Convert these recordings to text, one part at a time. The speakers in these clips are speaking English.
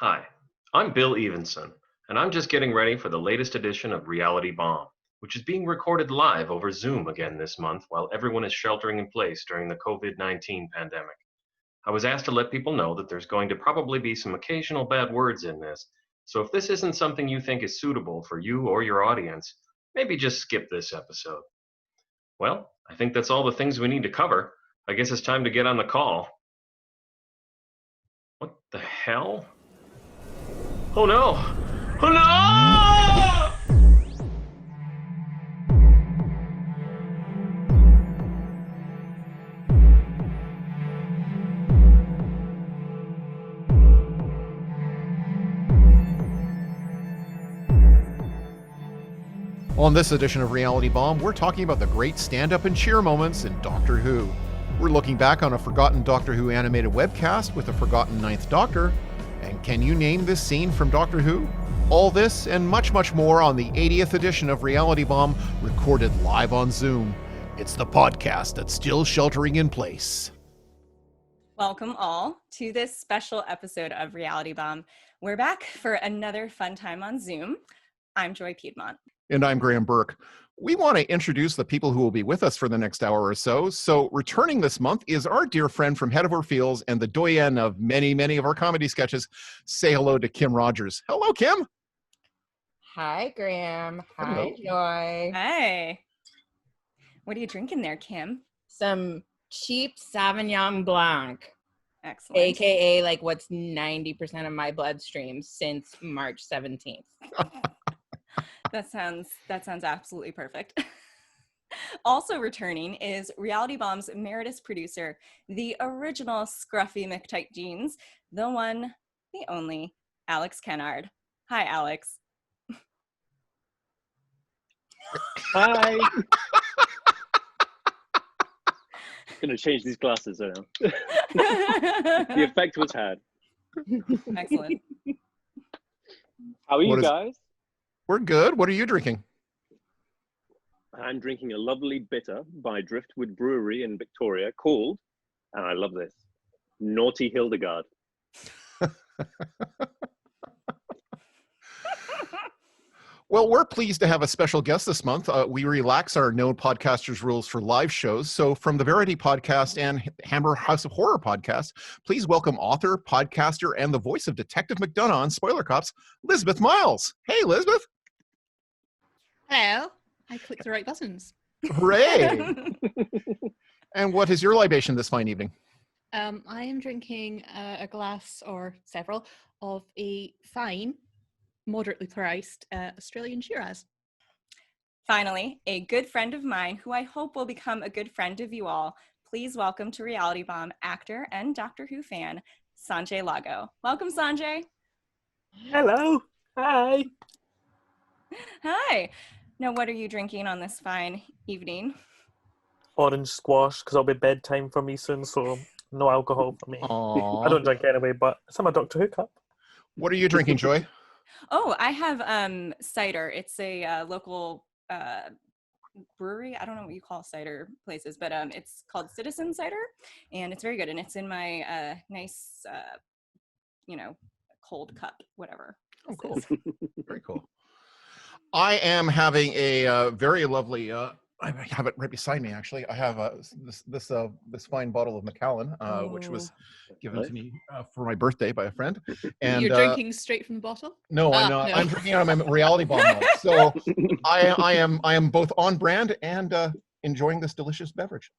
Hi, I'm Bill Evenson, and I'm just getting ready for the latest edition of Reality Bomb, which is being recorded live over Zoom again this month while everyone is sheltering in place during the COVID-19 pandemic. I was asked to let people know that there's going to probably be some occasional bad words in this, so if this isn't something you think is suitable for you or your audience, maybe just skip this episode. Well, I think that's all the things we need to cover. I guess it's time to get on the call. What the hell? Oh no! Oh no! On this edition of Reality Bomb, we're talking about the great stand-up and cheer moments in Doctor Who. We're looking back on a forgotten Doctor Who animated webcast with a forgotten Ninth Doctor. And can you name this scene from Doctor Who? All this and much, much more on the 80th edition of Reality Bomb, recorded live on Zoom. It's the podcast that's still sheltering in place. Welcome all to this special episode of Reality Bomb. We're back for another fun time on Zoom. I'm Joy Piedmont. And I'm Graham Burke. We want to introduce the people who will be with us for the next hour or so. So returning this month is our dear friend from Head Over Fields and the doyen of many, many of our comedy sketches. Say hello to Kim Rogers. Hello, Kim. Hi, Graham. Hello. Hi, Joy. Hey. What are you drinking there, Kim? Some cheap Sauvignon Blanc, Excellent. aka like what's 90% of my bloodstream since March 17th. That sounds absolutely perfect. Also returning is Reality Bomb's emeritus producer, the original scruffy McTight jeans, the one, the only, Alex Kennard. Hi, Alex. Hi. Gonna change these glasses now. The effect was had. Excellent. How are you guys? We're good. What are you drinking? I'm drinking a lovely bitter by Driftwood Brewery in Victoria called, and I love this, Naughty Hildegard. Well, we're pleased to have a special guest this month. We relax our known podcasters' rules for live shows. So from the Verity Podcast and Hammer House of Horror Podcast, please welcome author, podcaster, and the voice of Detective McDonough on Spoiler Cops, Lisbeth Miles. Hey, Lisbeth. Hello. I clicked the right buttons. Hooray. And what is your libation this fine evening? I am drinking a glass or several of a fine, moderately priced Australian Shiraz. Finally, a good friend of mine who I hope will become a good friend of you all. Please welcome to Reality Bomb actor and Doctor Who fan, Sanjay Lago. Welcome, Sanjay. Hello. Hi. Hi. Now, what are you drinking on this fine evening? Orange squash, because it'll be bedtime for me soon, so no alcohol for me. Aww. I don't drink anyway, but it's in my Doctor Who cup. What are you drinking, Joy? Oh, I have cider. It's a local brewery. I don't know what you call cider places, but it's called Citizen Cider, and it's very good. And it's in my nice, cold cup, whatever. Oh, cool. Very cool. I am having a very lovely. I have it right beside me. Actually, I have this fine bottle of Macallan, which was given to me for my birthday by a friend. And You're drinking straight from the bottle? No, I'm not. No. I'm drinking out of my Reality Bomb mug. So I am both on brand and enjoying this delicious beverage.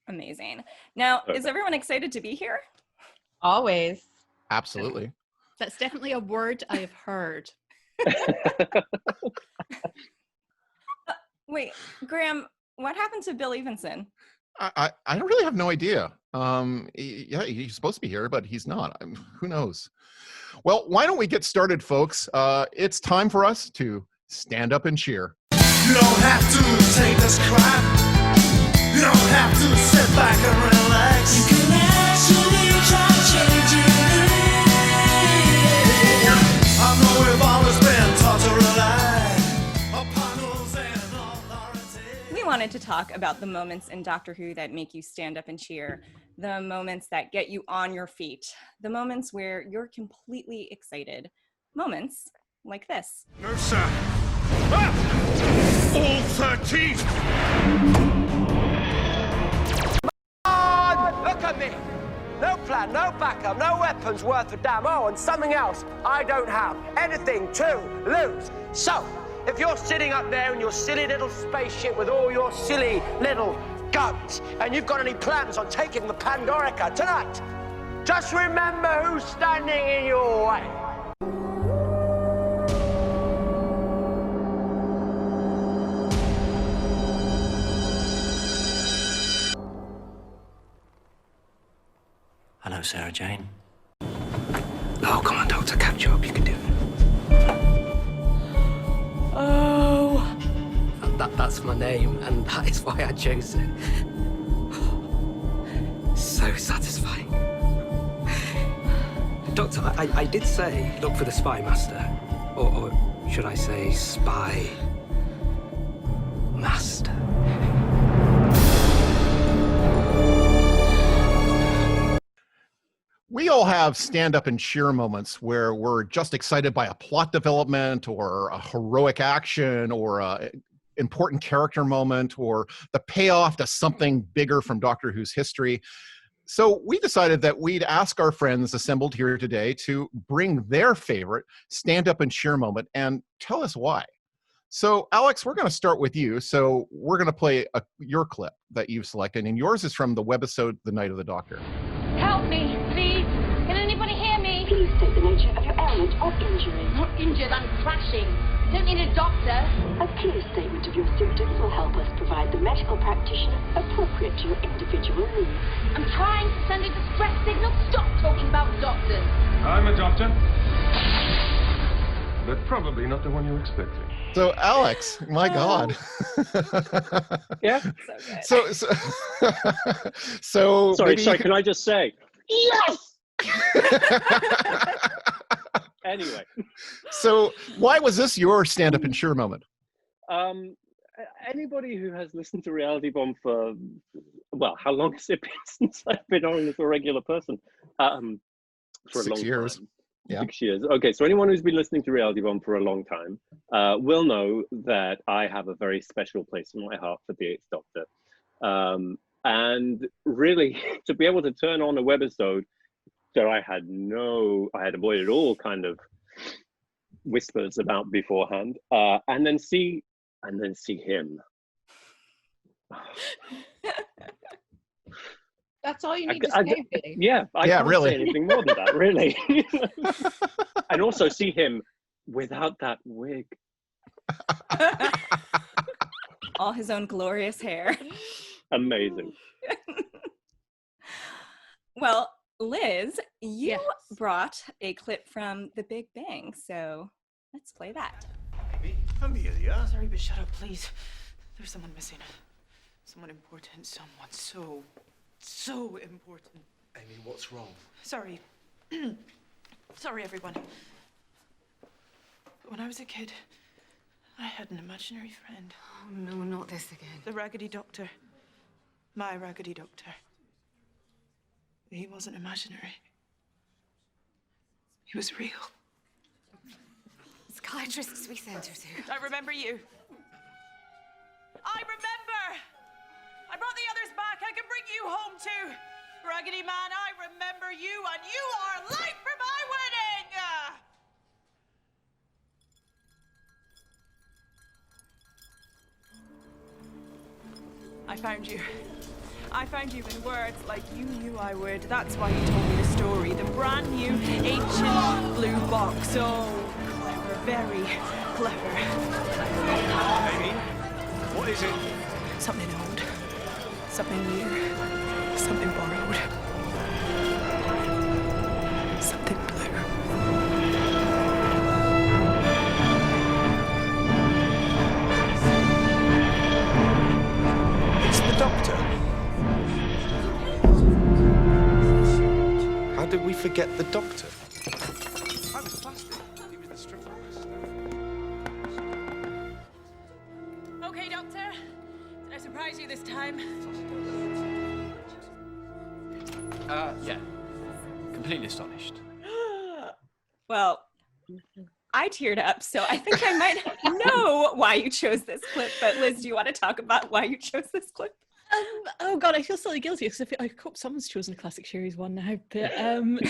Amazing. Now, is everyone excited to be here? Always. Absolutely. That's definitely a word I have heard. Wait, Graham, what happened to Bill Evenson? I don't really have no idea. He's supposed to be here, but he's not. Who knows? Well, why don't we get started, folks? It's time for us to stand up and cheer. You don't have to take this crap. You don't have to sit back and relax. You can actually try changing it. I know we've always been taught to rely upon rules and authority. We wanted to talk about the moments in Doctor Who that make you stand up and cheer. the moments that get you on your feet, the moments where you're completely excited, moments like this. No, sir. Ah! All 13! Look at me! No plan, no backup, no weapons worth a damn. Oh, and something else I don't have. Anything to lose. So, if you're sitting up there in your silly little spaceship with all your silly little guns, and you've got any plans on taking the Pandorica tonight, just remember who's standing in your way. Hello, Sarah Jane. Oh, come on, Doctor, catch up. You can do it. Oh! That's my name, and that is why I chose it. So satisfying. Doctor, I did say look for the spy master. Or should I say spy master? We all have stand-up and cheer moments where we're just excited by a plot development or a heroic action or a important character moment or the payoff to something bigger from Doctor Who's history. So we decided that we'd ask our friends assembled here today to bring their favorite stand-up and cheer moment and tell us why. So Alex, we're going to start with you. So we're going to play your clip that you've selected, and yours is from the webisode The Night of the Doctor. Help me, please. Can anybody hear me? Please state the nature of your ailment or injury. I'm not injured, I'm crashing. Don't need a doctor. A clear statement of your symptoms will help us provide the medical practitioner appropriate to your individual needs. I'm trying to send a distress signal. Stop talking about doctors. I'm a doctor. But probably not the one you're expecting. So Alex, my God. Yeah. So Sorry, maybe can I just say, yes! Anyway. So why was this your stand-up and cheer moment? Anybody who has listened to Reality Bomb for, well, how long has it been since I've been on as a regular person? For a 6 long years. time. Yeah. 6 years. Okay, so anyone who's been listening to Reality Bomb for a long time will know that I have a very special place in my heart for the Eighth Doctor. And really, to be able to turn on a webisode that I had avoided all kind of whispers about beforehand, and then see him. That's all you need to say, really. Yeah, I can't really. say anything more than that, really. And also see him without that wig. All his own glorious hair. Amazing. Well, Liz, you brought a clip from The Big Bang, so let's play that. Amelia? Sorry, but shut up, please. There's someone missing. Someone important. Someone so important. Amy, what's wrong? Sorry. Sorry, everyone. But when I was a kid, I had an imaginary friend. Oh, no, not this again. The Raggedy Doctor. My Raggedy Doctor. He wasn't imaginary. He was real. Psychiatrists we sent her to. I remember you. I remember! I brought the others back. I can bring you home too. Raggedy Man, I remember you, and you are late for my wedding! I found you. I found you in words like you knew I would. That's why you told me the story. The brand new ancient blue box. Oh, clever, very clever. Amy, what is it? Something old, something new, something borrowed, something blue. It's the Doctor. How did we forget the Doctor? I was plastic. He was the strip artist. Okay, Doctor. Did I surprise you this time? Yeah. Completely astonished. Well, I teared up, so I think I might know why you chose this clip. But Liz, do you want to talk about why you chose this clip? Oh god, I feel slightly guilty because I hope someone's chosen a classic series one now. But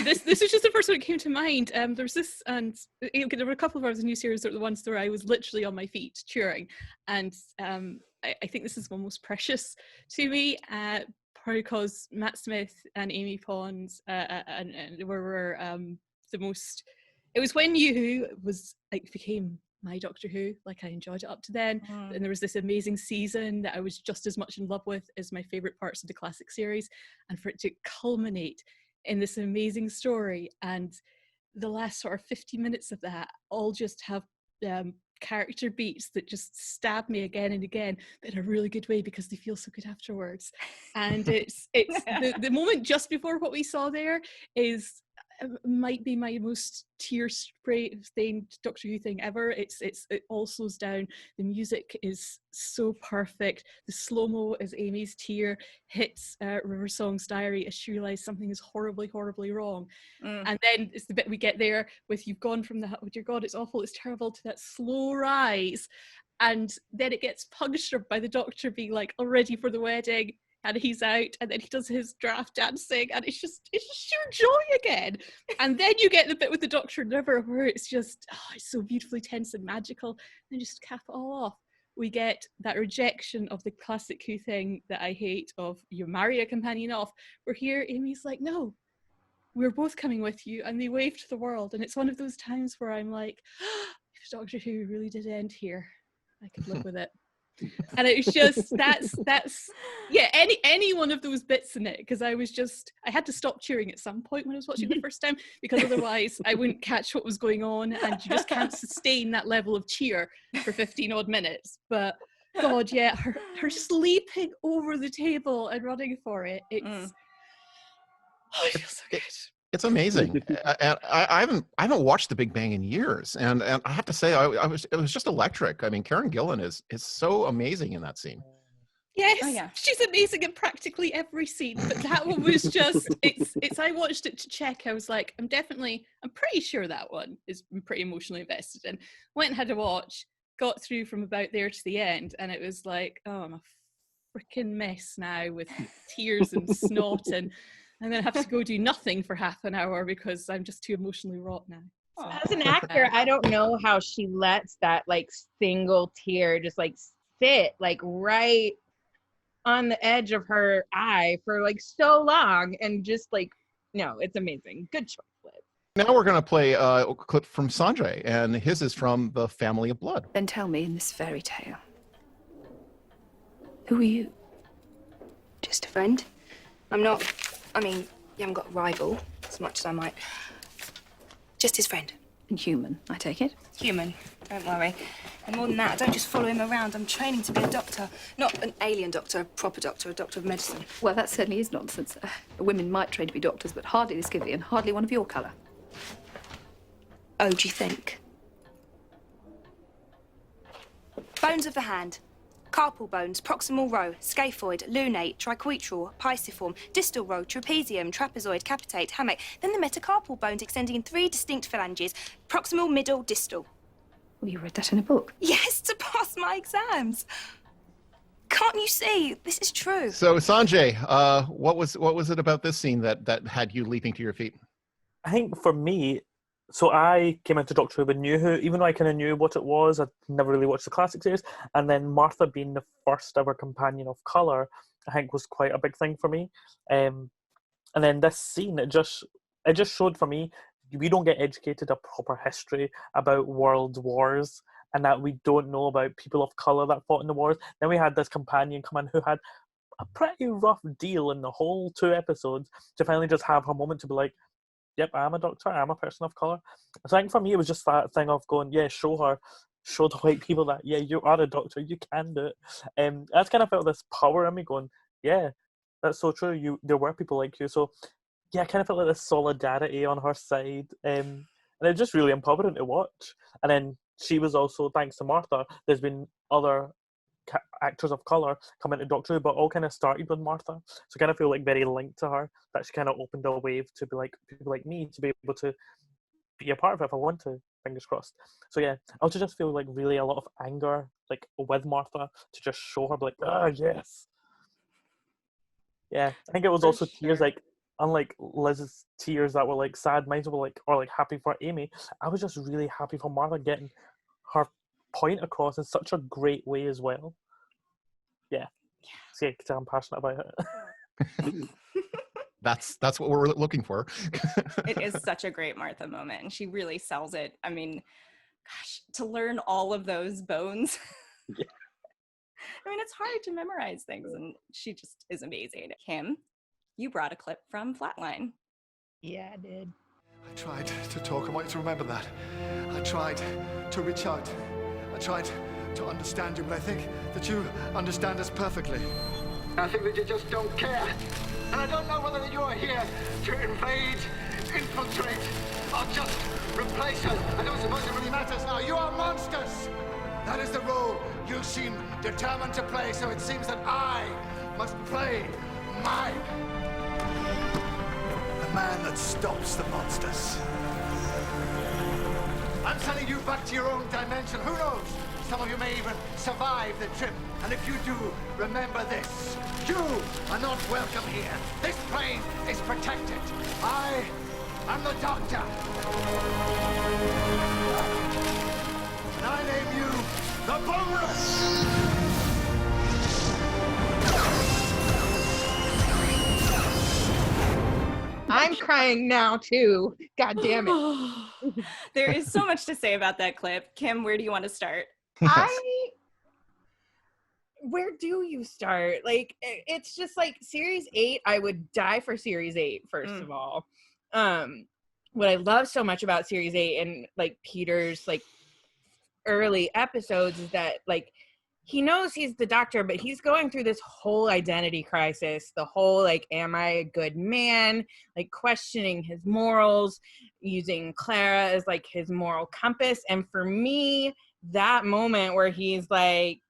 this is just the first one that came to mind. There's this, and there were a couple of others new series that were the ones where I was literally on my feet cheering, and I think this is one most precious to me, probably because Matt Smith and Amy Pond and were the most. It was when You was like became my Doctor Who. Like, I enjoyed it up to then, and there was this amazing season that I was just as much in love with as my favorite parts of the classic series, and for it to culminate in this amazing story, and the last sort of 50 minutes of that all just have character beats that just stab me again and again, but in a really good way because they feel so good afterwards. And it's the moment just before what we saw there is might be my most tear stained Doctor Who thing ever. It all slows down. The music is so perfect. The slow-mo as Amy's tear hits River Song's diary as she realizes something is horribly wrong. And then it's the bit we get there with you've gone from the oh dear god, it's awful, it's terrible, to that slow rise, and then it gets punctured by the Doctor being like all ready for the wedding, and he's out, and then he does his draft dancing, and it's just sheer joy again. And then you get the bit with the Doctor and River where it's just it's so beautifully tense and magical. And just cap it all off, we get that rejection of the classic Who thing that I hate of you marry a companion off, where here Amy's like, no, we're both coming with you, and they wave to the world. And it's one of those times where I'm like, if Doctor Who really did end here, I could live with it. And it's just that's yeah, any one of those bits in it, because I had to stop cheering at some point when I was watching the first time, because otherwise I wouldn't catch what was going on, and you just can't sustain that level of cheer for 15 odd minutes. But god, yeah, her just leaping over the table and running for it, it feels so good. It's amazing. And I haven't watched The Big Bang in years, and I have to say it was just electric. I mean, Karen Gillan is so amazing in that scene. Yes, she's amazing in practically every scene, but that one was just it's I watched it to check. I was like, I'm pretty sure that one is I'm pretty emotionally invested in. Went and had a watch, got through from about there to the end, and it was like, oh, I'm a freaking mess now with tears and snot, and I'm going to have to go do nothing for half an hour because I'm just too emotionally wrought now. So, as an actor, I don't know how she lets that like single tear just like sit like right on the edge of her eye for like so long, and just like, no, it's amazing. Good choice, Liz. Now we're going to play a clip from Sanjay, and his is from The Family of Blood. Then tell me, in this fairy tale, who are you? Just a friend? I mean, you haven't got a rival, as much as I might. Just his friend. And human, I take it? Human, don't worry. And more than that, I don't just follow him around. I'm training to be a doctor. Not an alien doctor, a proper doctor, a doctor of medicine. Well, that certainly is nonsense. Women might train to be doctors, but hardly this Scythian, hardly one of your colour. Oh, do you think? Bones of the hand. Carpal bones, proximal row, scaphoid, lunate, triquetral, pisiform, distal row, trapezium, trapezoid, capitate, hammock. Then the metacarpal bones extending in 3 distinct phalanges, proximal, middle, distal. Well, you read that in a book. Yes, to pass my exams. Can't you see? This is true. So Sanjay, what was it about this scene that had you leaping to your feet? I think for me, so I came into Doctor Who with New Who, even though I kind of knew what it was, I'd never really watched the classic series. And then Martha being the first ever companion of colour, I think was quite a big thing for me. And then this scene, it just showed for me, we don't get educated a proper history about world wars, and that we don't know about people of colour that fought in the wars. Then we had this companion come in who had a pretty rough deal in the whole 2 episodes to finally just have her moment to be like, yep, I'm a doctor, I'm a person of colour. So I think for me, it was just that thing of going, yeah, show the white people that, yeah, you are a doctor, you can do it. I just kind of felt this power in me going, yeah, that's so true, there were people like you. So, yeah, I kind of felt like this solidarity on her side. And it's just really empowering to watch. And then she was also, thanks to Martha, there's been other actors of color come into Doctor Who, but all kind of started with Martha. So I kind of feel like very linked to her, that she kind of opened a wave to be like people like me to be able to be a part of it if I want to, fingers crossed. So yeah, I also just feel like really a lot of anger like with Martha to just show her like, ah, yes. Yeah, I think it was also tears, like, unlike Liz's tears that were like sad, mine were like, or like happy for Amy. I was just really happy for Martha getting her point across in such a great way as well. Yeah. See, I'm passionate about it. That's what we're looking for. It is such a great Martha moment, and she really sells it. I mean, gosh, to learn all of those bones. Yeah. I mean, it's hard to memorize things, and she just is amazing. Kim, you brought a clip from Flatline. Yeah, I did. I tried to talk. I want you to remember that. I tried to reach out. I tried to understand you, but I think that you understand us perfectly. I think that you just don't care. And I don't know whether you are here to invade, infiltrate, or just replace us. I don't suppose it really matters now. You are monsters! That is the role you seem determined to play, so it seems that I must play mine. The man that stops the monsters. I'm sending you back to your own dimension. Who knows? Some of you may even survive the trip. And if you do, remember this. You are not welcome here. This plane is protected. I'm the Doctor. And I name you the Boneless. I'm crying now too. God damn it. There is so much to say about that clip. Kim, where do you want to start? Where do you start? Like, it's just like series 8, I would die for series 8, first of all. What I love so much about series 8 and like Peter's like early episodes is that like he knows he's the Doctor, but he's going through this whole identity crisis, the whole like, am I a good man? Like questioning his morals, using Clara as like his moral compass. And for me, that moment where he's like,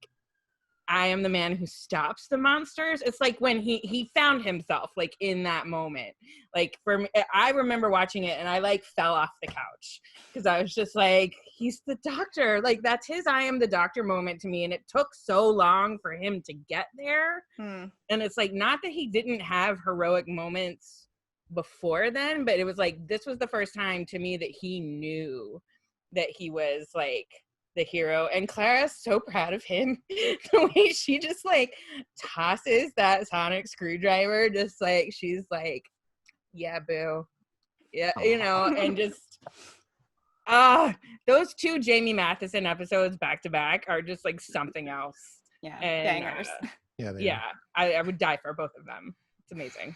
I am the man who stops the monsters. It's like when he found himself like in that moment. Like for me, I remember watching it and I like fell off the couch because I was just like, he's the Doctor. Like that's his I am the Doctor moment to me. And it took so long for him to get there. And it's like, not that he didn't have heroic moments before then, but it was like, this was the first time to me that he knew that he was like the hero. And Clara's so proud of him. The way she just like tosses that sonic screwdriver, just like she's like, yeah, boo. Yeah, you know, and just those two Jamie Matheson episodes back to back are just like something else. Yeah, and, bangers. I would die for both of them. It's amazing.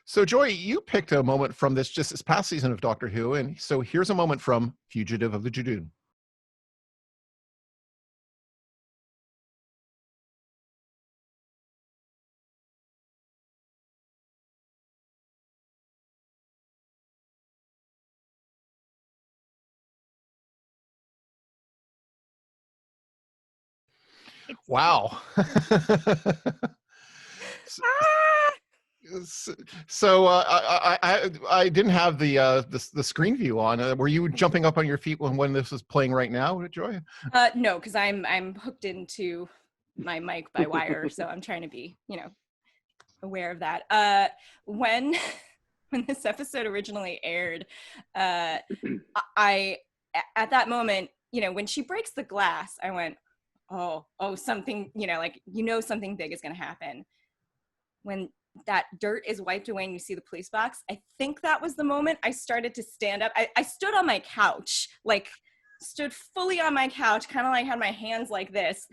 So Joy, you picked a moment from this past season of Doctor Who, and so here's a moment from Fugitive of the Judoon. Wow. So I didn't have the screen view on. Were you jumping up on your feet when this was playing right now, Joy? No, because I'm hooked into my mic by wire, so I'm trying to be, aware of that. When this episode originally aired, I at that moment, when she breaks the glass, I went, oh, something, something big is going to happen. When that dirt is wiped away and you see the police box, I think that was the moment I started to stand up. I stood on my couch, stood fully on my couch, kind of like had my hands like this.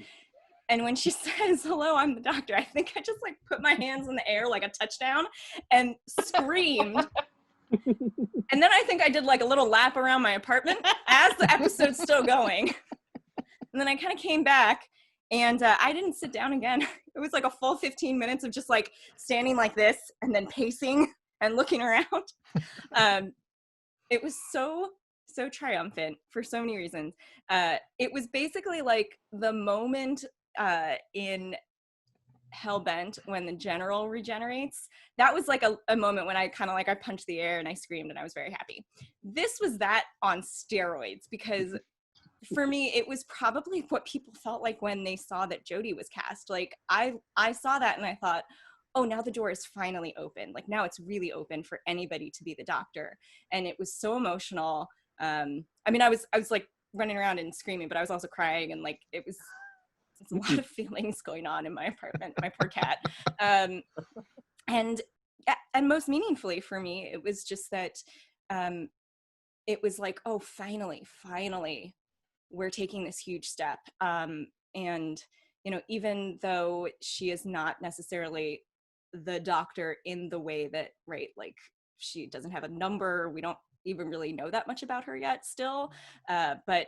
And when she says, hello, I'm the Doctor, I think I just put my hands in the air like a touchdown and screamed. And then I think I did a little lap around my apartment as the episode's still going. And then I kind of came back and I didn't sit down again. It was a full 15 minutes of just standing like this and then pacing and looking around. It was so triumphant for so many reasons. It was basically the moment in Hellbent when the general regenerates, that was like a moment when I kind of like I punched the air and I screamed and I was very happy. This was that on steroids, because for me it was probably what people felt like when they saw that Jodie was cast. Like I saw that and I thought, oh, now the door is finally open. Like now it's really open for anybody to be the Doctor. And it was so emotional. I mean, I was like running around and screaming, but I was also crying, and like it's a lot of feelings going on in my apartment, my poor cat. And most meaningfully for me, it was just that it was like, oh, finally, we're taking this huge step. And, you know, even though she is not necessarily the Doctor in the way that, right, like she doesn't have a number, we don't even really know that much about her yet still, but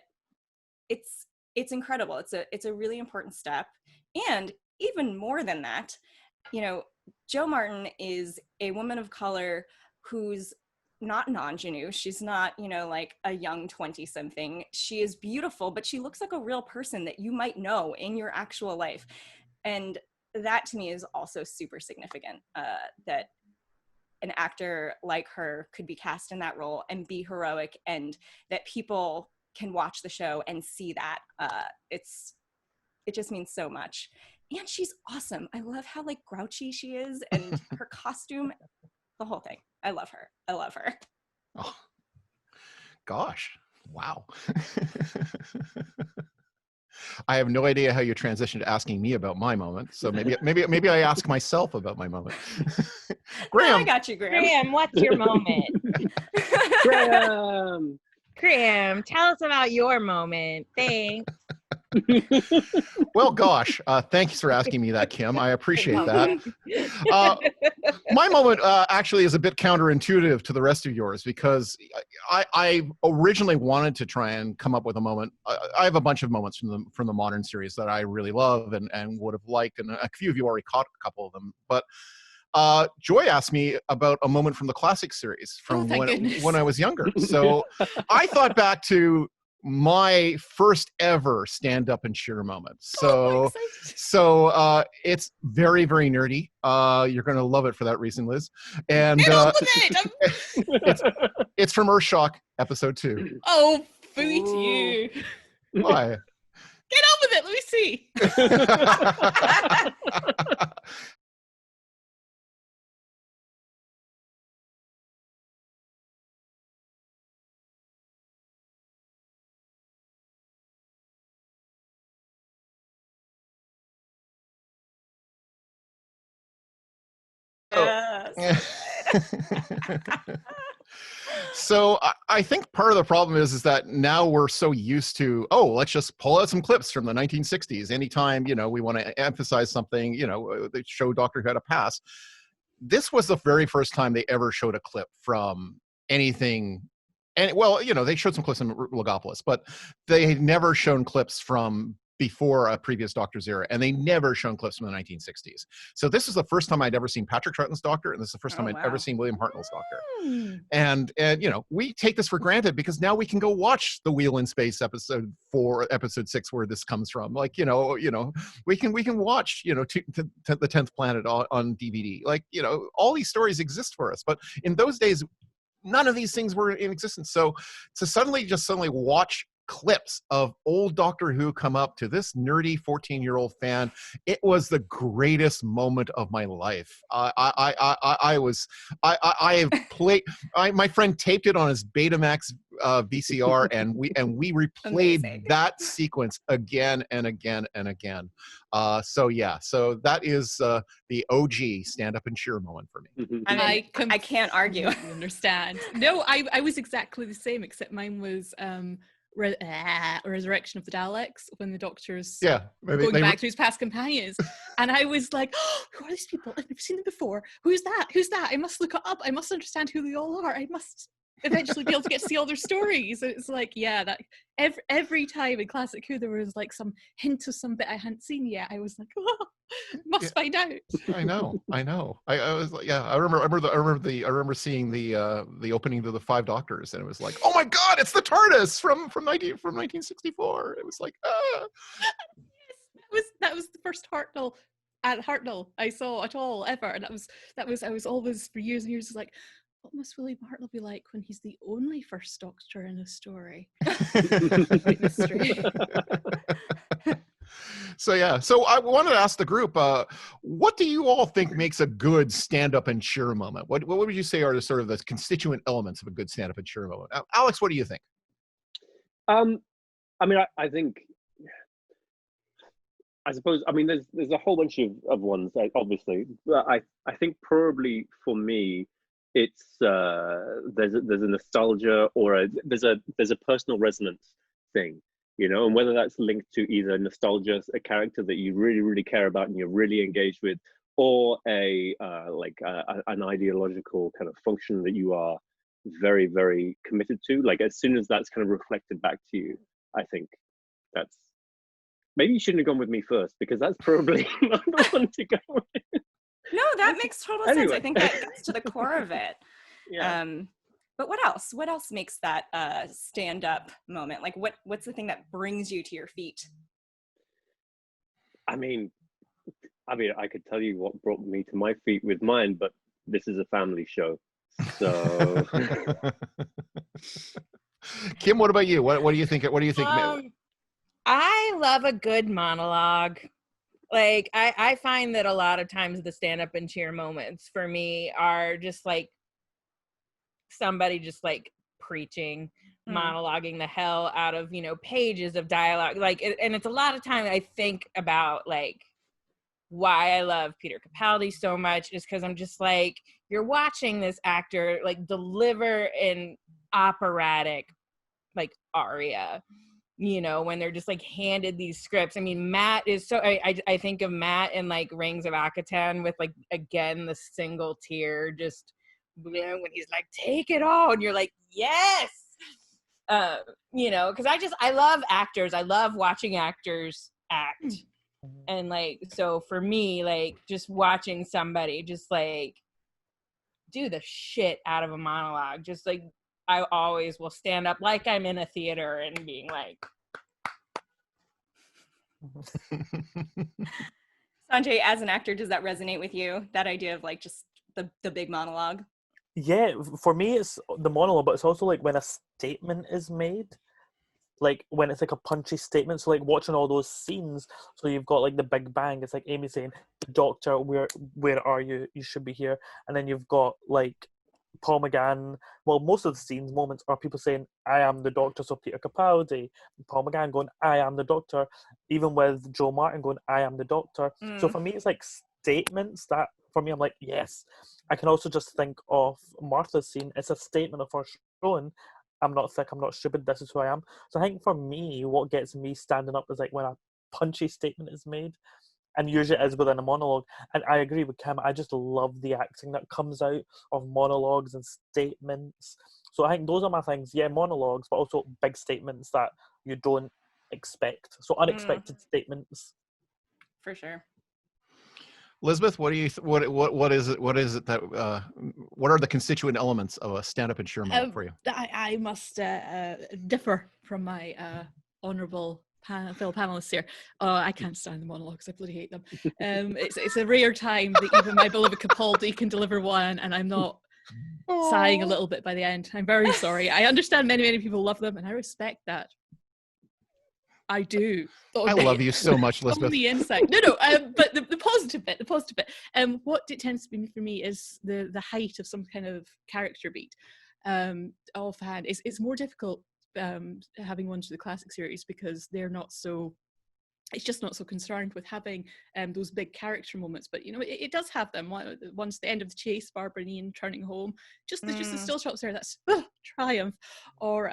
it's incredible. It's a really important step. And even more than that, you know, Jo Martin is a woman of color who's not an ingenue. She's not, you know, like a young 20-something. She is beautiful, but she looks like a real person that you might know in your actual life. And that to me is also super significant, that an actor like her could be cast in that role and be heroic, and that people can watch the show and see that. It just means so much. And she's awesome. I love how like grouchy she is, and her costume, the whole thing. I love her. Oh, gosh. Wow. I have no idea how you transitioned to asking me about my moment. So maybe I ask myself about my moment. Graham. No, I got you, Graham. Graham, what's your moment? Graham, tell us about your moment. Thanks. Well, gosh, thanks for asking me that, Kim. I appreciate that. My moment actually is a bit counterintuitive to the rest of yours, because I originally wanted to try and come up with a moment. I have a bunch of moments from the modern series that I really love and would have liked, and a few of you already caught a couple of them. But Joy asked me about a moment from the classic series from when I was younger. So I thought back to my first ever stand-up and cheer moment. So it's very, very nerdy. You're going to love it for that reason, Liz. And Get on with it! It's from Earthshock episode 2. Oh, fooey to you. Why? Get on with it. Let me see. So I think part of the problem is that now we're so used to, oh, let's just pull out some clips from the 1960s. Anytime, you know, we want to emphasize something, you know, they show Doctor Who had a pass. This was the very first time they ever showed a clip from anything. And well, you know, they showed some clips in Logopolis, but they had never shown clips from before a previous Doctor's era, and they never shown clips from the 1960s. So this is the first time I'd ever seen Patrick Troughton's Doctor, and this is the first time I'd ever seen William Hartnell's Doctor. And you know, we take this for granted because now we can go watch the Wheel in Space episode 4, episode 6, where this comes from. Like, you know, we can watch, you know, the 10th Planet on DVD. Like, you know, all these stories exist for us. But in those days, none of these things were in existence. So to suddenly watch clips of old Doctor Who come up to this nerdy 14-year-old fan, it was the greatest moment of my life. I have played. My friend taped it on his Betamax VCR, and we replayed that sequence again and again and again. So that is the OG stand up and cheer moment for me. I can't argue. Understand. No, I was exactly the same, except mine was Resurrection of the Daleks, when the Doctor's going back to his past companions, and I was like, oh, who are these people? I've never seen them before. Who's that? I must look it up. I must understand who they all are. I must eventually be able to get to see all their stories. It's like, yeah, that every time in Classic Who there was like some hint of some bit I hadn't seen yet, I was like, oh, must find out. I know. I was like, yeah, I remember seeing the opening to the 5 Doctors, and it was like, oh my God, it's the TARDIS from 1964. It was like, ah. that was the first Hartnell at Hartnell I saw at all ever, and that was I was always for years and years like, what must William Hartnell be like when he's the only first Doctor in a story? Great mystery. So I wanted to ask the group, what do you all think makes a good stand-up and cheer moment? What would you say are the sort of the constituent elements of a good stand-up and cheer moment? Alex, what do you think? I mean, I think, I suppose, I mean, there's a whole bunch of ones, obviously, but I think probably for me, it's there's a nostalgia or there's a personal resonance thing, you know, and whether that's linked to either nostalgia, a character that you really, really care about and you're really engaged with, or an ideological kind of function that you are very, very committed to. Like, as soon as that's kind of reflected back to you, I think that's, maybe you shouldn't have gone with me first, because that's probably not the one to go with. No, that makes total sense. I think that gets to the core of it. Yeah. But what else? What else makes that stand-up moment? Like, what's the thing that brings you to your feet? I mean, I could tell you what brought me to my feet with mine, but this is a family show, so. Kim, what about you? What do you think? What do you think? I love a good monologue. Like, I find that a lot of times the stand-up and cheer moments for me are just like somebody just like preaching, monologuing the hell out of, you know, pages of dialogue. Like, and it's a lot of time I think about like why I love Peter Capaldi so much is because I'm just like, you're watching this actor like deliver an operatic like aria, you know, when they're just like handed these scripts. I mean, Matt is so, I think of Matt in like Rings of Akatan with like, again, the single tear, just, you know, when he's like, take it all. And you're like, yes. You know, cause I love actors. I love watching actors act. And like, so for me, like just watching somebody just like do the shit out of a monologue, just like, I always will stand up like I'm in a theater and being like. Sanjay, as an actor, does that resonate with you? That idea of like just the big monologue? Yeah, for me, it's the monologue, but it's also like when a statement is made, like when it's like a punchy statement. So like watching all those scenes, so you've got like the Big Bang, it's like Amy saying, "Doctor, where are you? You should be here." And then you've got like Paul McGann. Well, most of the scenes, moments are people saying, "I am the Doctor." So Peter Capaldi, Paul McGann going, "I am the Doctor," even with Joe Martin going, "I am the Doctor." So for me, it's like statements that, for me, I'm like, yes. I can also just think of Martha's scene. It's a statement of her showing, I'm not sick, I'm not stupid, this is who I am. So I think for me, what gets me standing up is like when a punchy statement is made, and usually it is within a monologue. And I agree with Kim, I just love the acting that comes out of monologues and statements. So I think those are my things. Yeah, monologues, but also big statements that you don't expect. So unexpected statements. For sure. Elizabeth, what do you what is it that what are the constituent elements of a stand-up and cheer moment for you? I must differ from my honourable fellow panelists here. I can't stand the monologues. I bloody hate them. It's a rare time that even my beloved Capaldi can deliver one, and I'm not sighing a little bit by the end. I'm very sorry. I understand many people love them, and I respect that. I do. I love you so much, Elizabeth. On the inside. No, but the positive bit, what it tends to be for me is the height of some kind of character beat. Offhand, it's more difficult having one to the classic series because they're not so. It's just not so concerned with having those big character moments, but you know it does have them. Once the end of the chase, Barbara and Ian turning home, just the still shots there. That's triumph, or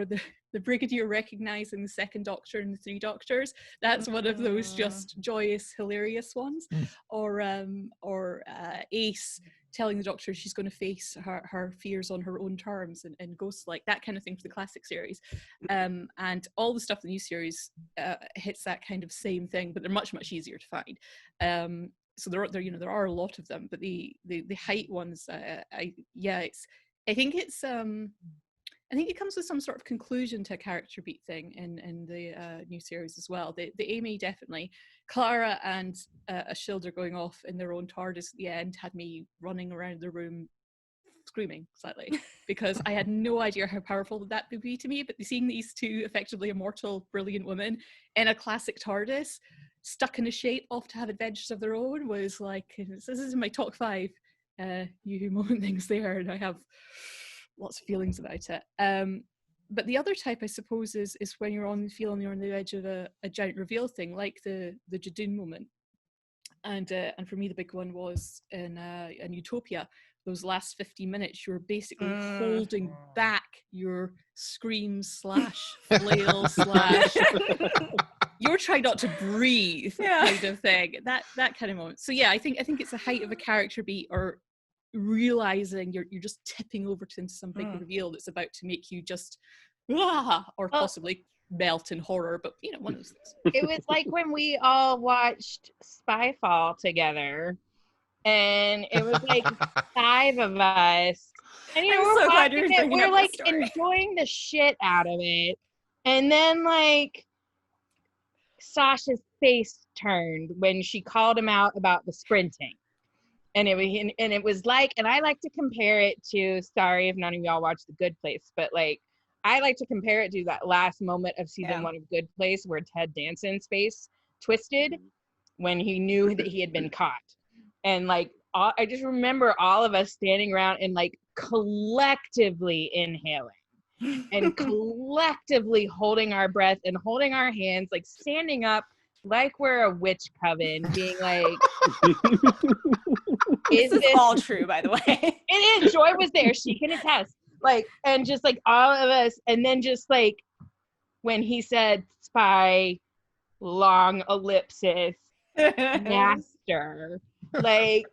the Brigadier recognizing the second Doctor and the three Doctors. That's one of those just joyous, hilarious ones. Or Ace telling the Doctor she's going to face her fears on her own terms and ghosts, like that kind of thing for the classic series. And all the stuff in the new series hits that kind of same thing, but they're much easier to find. So there are a lot of them, but the height ones, I think it's I think it comes with some sort of conclusion to a character beat thing in the new series as well. The Amy definitely. Clara and Ashilda going off in their own TARDIS at the end had me running around the room screaming slightly because I had no idea how powerful that would be to me. But seeing these two effectively immortal, brilliant women in a classic TARDIS stuck in a shape off to have adventures of their own was like, this is in my top 5 Yoo-hoo moment things there, and I have lots of feelings about it. But the other type, I suppose, is when you're on the edge of a giant reveal thing, like the Jadoon moment. And for me, the big one was in Utopia. Those last 15 minutes, you're basically holding back your screams / flail / you're trying not to breathe kind of thing. That kind of moment. So yeah, I think it's a height of a character beat, or realizing you're just tipping over into some big reveal that's about to make you just or possibly melt in horror, but one of those things. It was like when we all watched Spyfall together, and it was like 5 of us, and I'm so glad you're bringing we're up like this story. enjoying the shit out of it, and then like Sasha's face turned when she called him out about the sprinting. And it was like, and I like to compare it to, sorry if none of y'all watched The Good Place, but like, I like to compare it to that last moment of season 1 of Good Place where Ted Danson's face twisted when he knew that he had been caught. And like, I just remember all of us standing around and like collectively inhaling and collectively holding our breath and holding our hands, like standing up like we're a witch coven, being like, this is all true, by the way. It is. Joy was there. She can attest. Like, and just like all of us, and then just like when he said spy, long ellipsis, master, like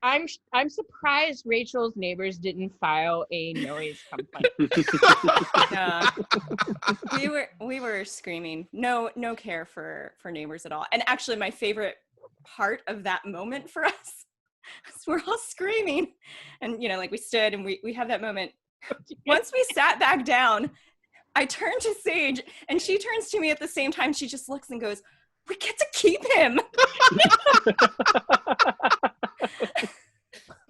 I'm surprised Rachel's neighbors didn't file a noise complaint. We were screaming. No care for neighbors at all. And actually, my favorite part of that moment for us is we're all screaming, and like we stood and we have that moment. Once we sat back down, I turned to Sage, and she turns to me at the same time. She just looks and goes, "We get to keep him."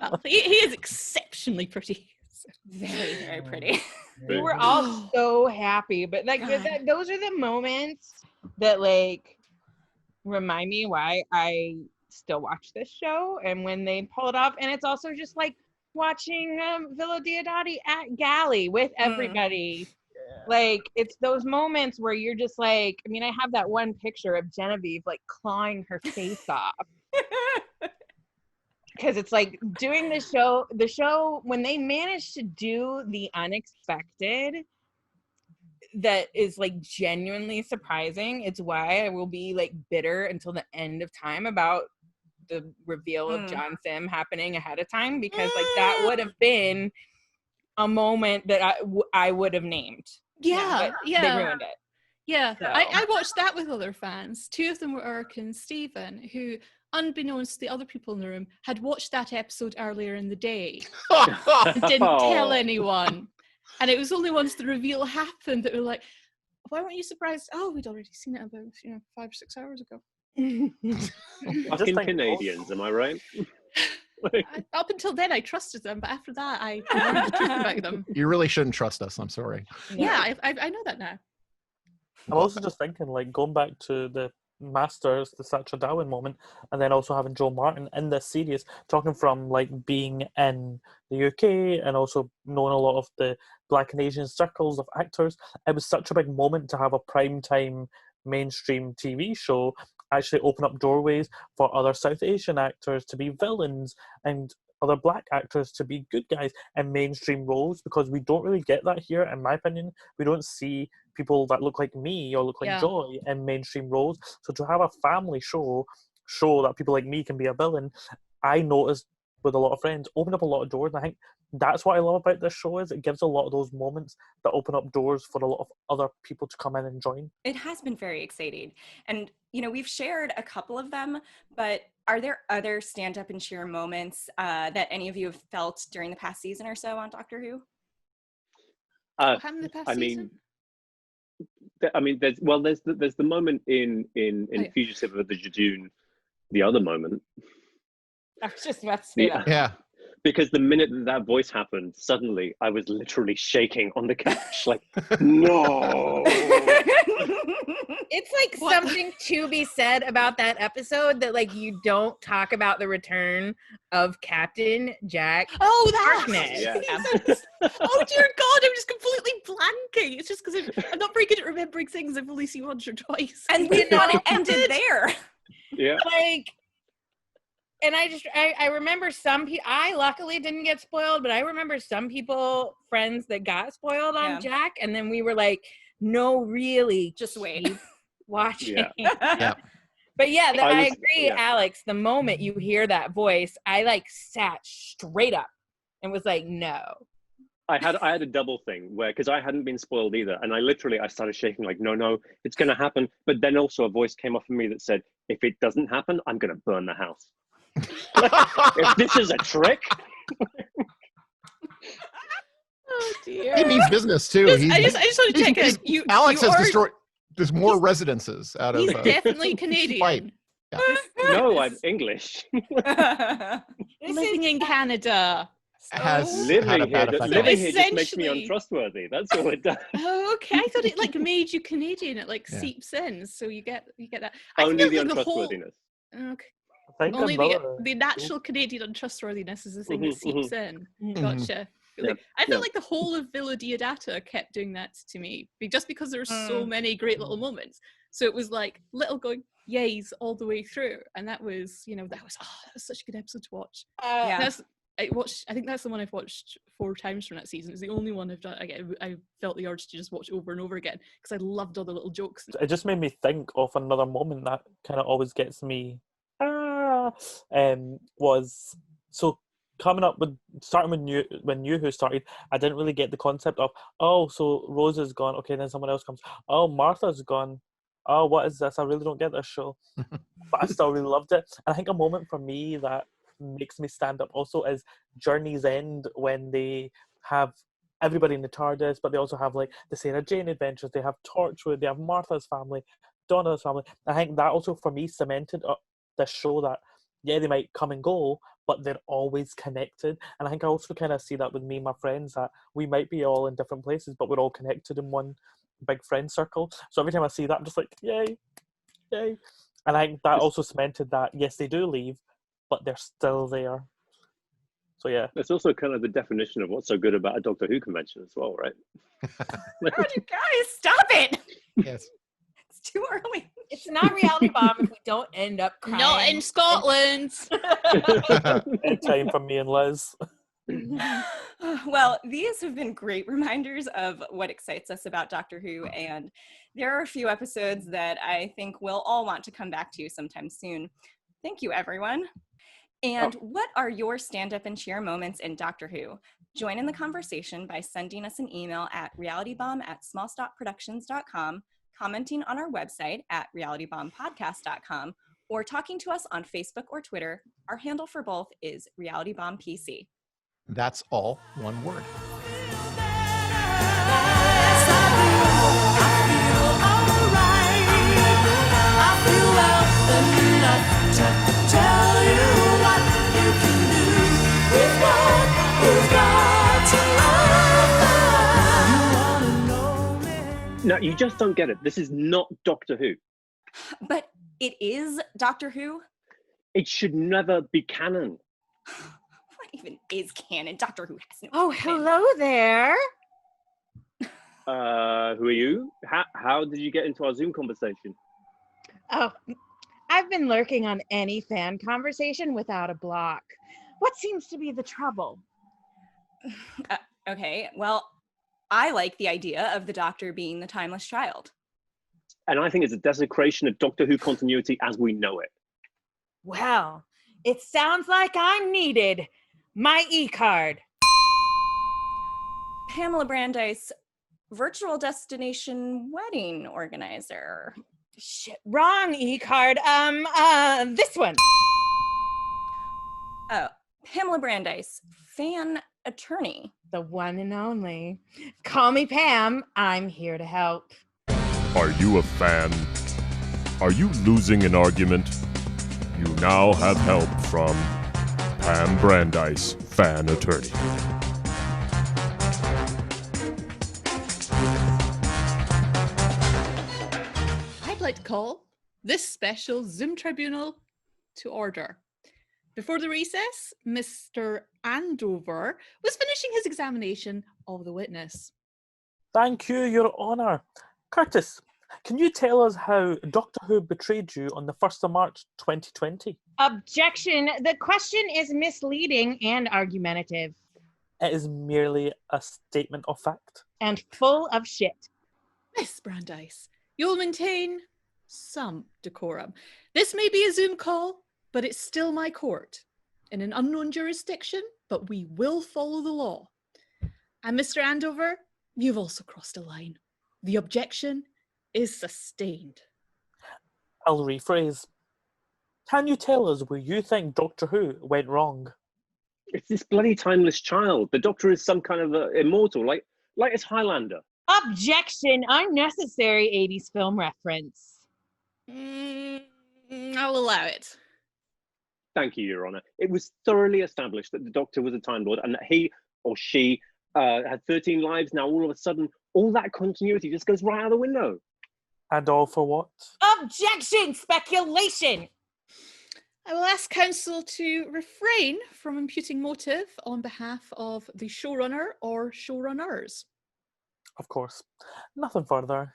Well, he is exceptionally pretty. Very, very pretty. We were all so happy, but like those are the moments that like remind me why I still watch this show, and when they pull it off. And it's also just like watching Villa Diodati at Galley with everybody. Like, it's those moments where you're just like, I mean, I have that one picture of Genevieve like clawing her face off. Because it's like doing the show, when they manage to do the unexpected, that is like genuinely surprising. It's why I will be like bitter until the end of time about the reveal of John Sim happening ahead of time, because like that would have been a moment that I would have named. Yeah. They ruined it. Yeah, So. I watched that with other fans. 2 of them were Eric and Stephen, who, unbeknownst to the other people in the room, had watched that episode earlier in the day. Didn't tell anyone. And it was only once the reveal happened that we were like, why weren't you surprised? Oh, we'd already seen it about 5 or 6 hours ago. Fucking Canadians, am I right? Up until then, I trusted them, but after that, I learned the truth about them. You really shouldn't trust us. I'm sorry. Yeah, I know that now. I'm also just thinking, like, going back to the Masters, the Sacha Darwin moment, and then also having Joe Martin in this series, talking from like being in the UK and also knowing a lot of the Black and Asian circles of actors. It was such a big moment to have a primetime mainstream TV show actually open up doorways for other South Asian actors to be villains and other Black actors to be good guys in mainstream roles, because we don't really get that here, in my opinion. We don't see people that look like me or look like Joy in mainstream roles. So to have a family show that people like me can be a villain, I noticed with a lot of friends, opened up a lot of doors. And I think that's what I love about this show, is it gives a lot of those moments that open up doors for a lot of other people to come in and join. It has been very exciting. And, we've shared a couple of them, but are there other stand-up and cheer moments that any of you have felt during the past season or so on Doctor Who? What happened the past I season? mean, there's the moment in Fugitive of the Jejune, the other moment. I was just about to say that. Yeah. Because the minute that voice happened, suddenly I was literally shaking on the couch, like, no. It's like something to be said about that episode that like you don't talk about the return of Captain Jack. Oh, Harkness. Yeah. Oh dear God, I'm just completely blanking. It's just because I'm not very good at remembering things I've only seen once or twice. And we thought it ended there. Yeah. Like, and I remember some people, I luckily didn't get spoiled, but I remember some people, friends that got spoiled on Jack, and then we were like, no, really, just wait. Keep watching. Yeah. But yeah, I agree, Alex. The moment you hear that voice, I like sat straight up and was like, no. I had a double thing where, because I hadn't been spoiled either, and I started shaking like, no, it's going to happen. But then also a voice came off of me that said, if it doesn't happen, I'm going to burn the house. If this is a trick. Oh dear. He means business too. I just want to check in. Alex has destroyed. There's more residences out of. He's definitely Canadian. Yeah. No, I'm English. Living in Canada. Living here just makes me untrustworthy. That's all it does. Oh, okay. I thought it like made you Canadian. It like seeps in, so you get that. Only the untrustworthiness. Okay. Only the natural Canadian untrustworthiness is the thing that seeps in. Gotcha. I felt like the whole of Villa Diodata kept doing that to me, just because there were so many great little moments. So it was like little going yays all the way through, and that was such a good episode to watch. I think that's the one I've watched 4 times from that season. It's the only one I've done. I felt the urge to just watch over and over again because I loved all the little jokes. It just made me think of another moment that kind of always gets me. Was so coming up with starting when New Who started, I didn't really get the concept of so Rose is gone, okay, then someone else comes, Martha's gone, what is this? I really don't get this show. But I still really loved it. And I think a moment for me that makes me stand up also is Journey's End, when they have everybody in the TARDIS, but they also have like the Sarah Jane adventures, they have Torchwood, they have Martha's family, Donna's family. I think that also for me cemented up this show that they might come and go, but they're always connected. And I think I also kind of see that with me and my friends, that we might be all in different places, but we're all connected in one big friend circle. So every time I see that, I'm just like, yay. And I think that also cemented that, yes, they do leave, but they're still there. So yeah. It's also kind of the definition of what's so good about a Doctor Who convention as well, right? God, you guys, stop it! Yes. It's too early. It's not Reality Bomb if we don't end up crying. Not in Scotland. Time for me and Liz. Well, these have been great reminders of what excites us about Doctor Who, and there are a few episodes that I think we'll all want to come back to sometime soon. Thank you, everyone. And what are your stand-up and cheer moments in Doctor Who? Join in the conversation by sending us an email at realitybomb@smallstopproductions.com, commenting on our website at realitybombpodcast.com, or talking to us on Facebook or Twitter. Our handle for both is realitybombpc. That's all one word. No, you just don't get it. This is not Doctor Who. But it is Doctor Who? It should never be canon. What even is canon? Doctor Who has no Oh, canon. hello there. Who are you? How did you get into our Zoom conversation? Oh, I've been lurking on any fan conversation without a block. What seems to be the trouble? Okay, well, I like the idea of the Doctor being the timeless child. And I think it's a desecration of Doctor Who continuity as we know it. Well, it sounds like I'm needed. My e-card. Pamela Brandeis, virtual destination wedding organizer. Shit, wrong e-card. This one. Oh, Pamela Brandeis, fan attorney. The one and only. Call me Pam. I'm here to help. Are you a fan? Are you losing an argument? You now have help from Pam Brandeis, fan attorney. I'd like to call this special Zoom tribunal to order. Before the recess, Mr. Andover was finishing his examination of the witness. Thank you, Your Honour. Curtis, can you tell us how Doctor Who betrayed you on the 1st of March 2020? Objection. The question is misleading and argumentative. It is merely a statement of fact. And full of shit. Miss Brandeis, you'll maintain some decorum. This may be a Zoom call, but it's still my court. In an unknown jurisdiction, but we will follow the law. And Mr. Andover, you've also crossed a line. The objection is sustained. I'll rephrase. Can you tell us where you think Doctor Who went wrong? It's this bloody timeless child. The Doctor is some kind of immortal, like it's Highlander. Objection. Unnecessary 80s film reference. I'll allow it. Thank you, Your Honour. It was thoroughly established that the Doctor was a Time Lord and that he or she had 13 lives. Now, all of a sudden, all that continuity just goes right out the window. And all for what? Objection! Speculation! I will ask counsel to refrain from imputing motive on behalf of the showrunner or showrunners. Of course. Nothing further.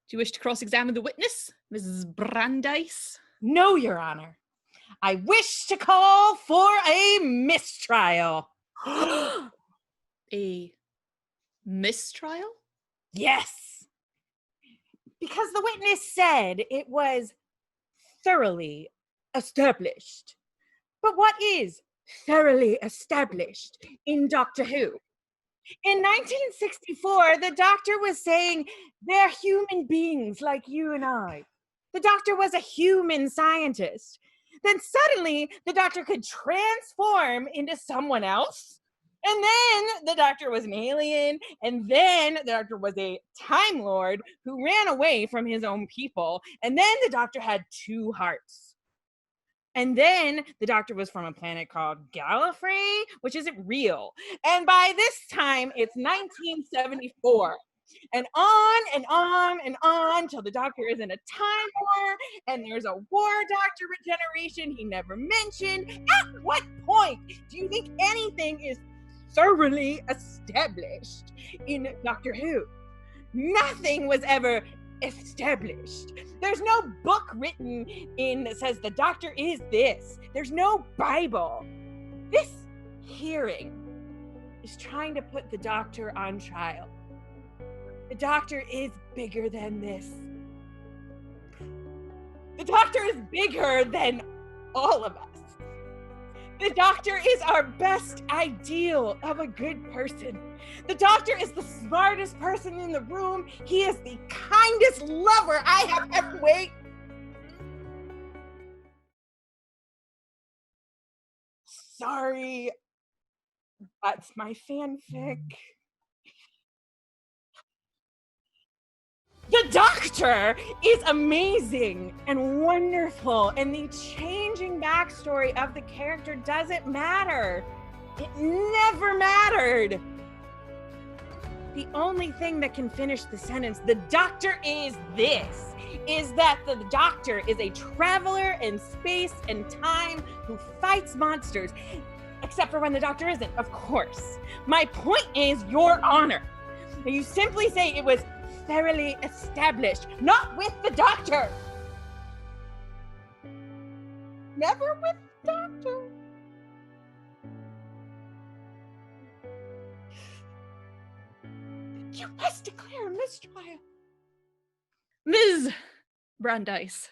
Do you wish to cross-examine the witness, Mrs. Brandeis? No, Your Honour. I wish to call for a mistrial. A mistrial? Yes. Because the witness said it was thoroughly established. But what is thoroughly established in Doctor Who? In 1964, the Doctor was saying they're human beings like you and I. The Doctor was a human scientist. Then suddenly, the Doctor could transform into someone else. And then the Doctor was an alien. And then the Doctor was a Time Lord who ran away from his own people. And then the Doctor had 2 hearts. And then the Doctor was from a planet called Gallifrey, which isn't real. And by this time, it's 1974. And on and on and on till the Doctor is in a time war and there's a war Doctor regeneration he never mentioned. At what point do you think anything is thoroughly established in Doctor Who? Nothing was ever established. There's no book written in that says the Doctor is this. There's no Bible. This hearing is trying to put the Doctor on trial. The Doctor is bigger than this. The Doctor is bigger than all of us. The Doctor is our best ideal of a good person. The Doctor is the smartest person in the room. He is the kindest lover I have ever wait. Sorry, that's my fanfic. The Doctor is amazing and wonderful, and the changing backstory of the character doesn't matter. It never mattered. The only thing that can finish the sentence, the Doctor is this, is that the Doctor is a traveler in space and time who fights monsters, except for when the Doctor isn't, of course. My point is, Your Honor, you simply say it was thoroughly established, not with the Doctor. Never with the Doctor. You must declare a mistrial. Ms. Brandeis,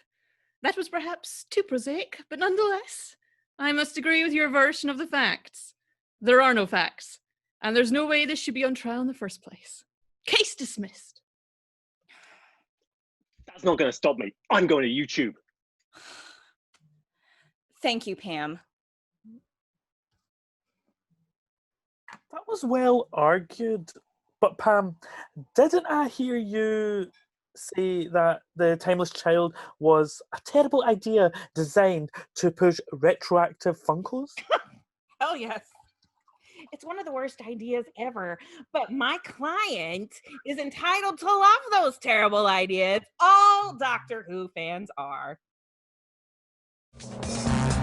that was perhaps too prosaic, but nonetheless, I must agree with your version of the facts. There are no facts, and there's no way this should be on trial in the first place. Case dismissed. That's not going to stop me. I'm going to YouTube. Thank you, Pam. was well argued. But Pam, didn't I hear you say that the Timeless Child was a terrible idea designed to push retroactive Funkos? Hell yes. It's one of the worst ideas ever. But my client is entitled to love those terrible ideas. All Doctor Who fans are.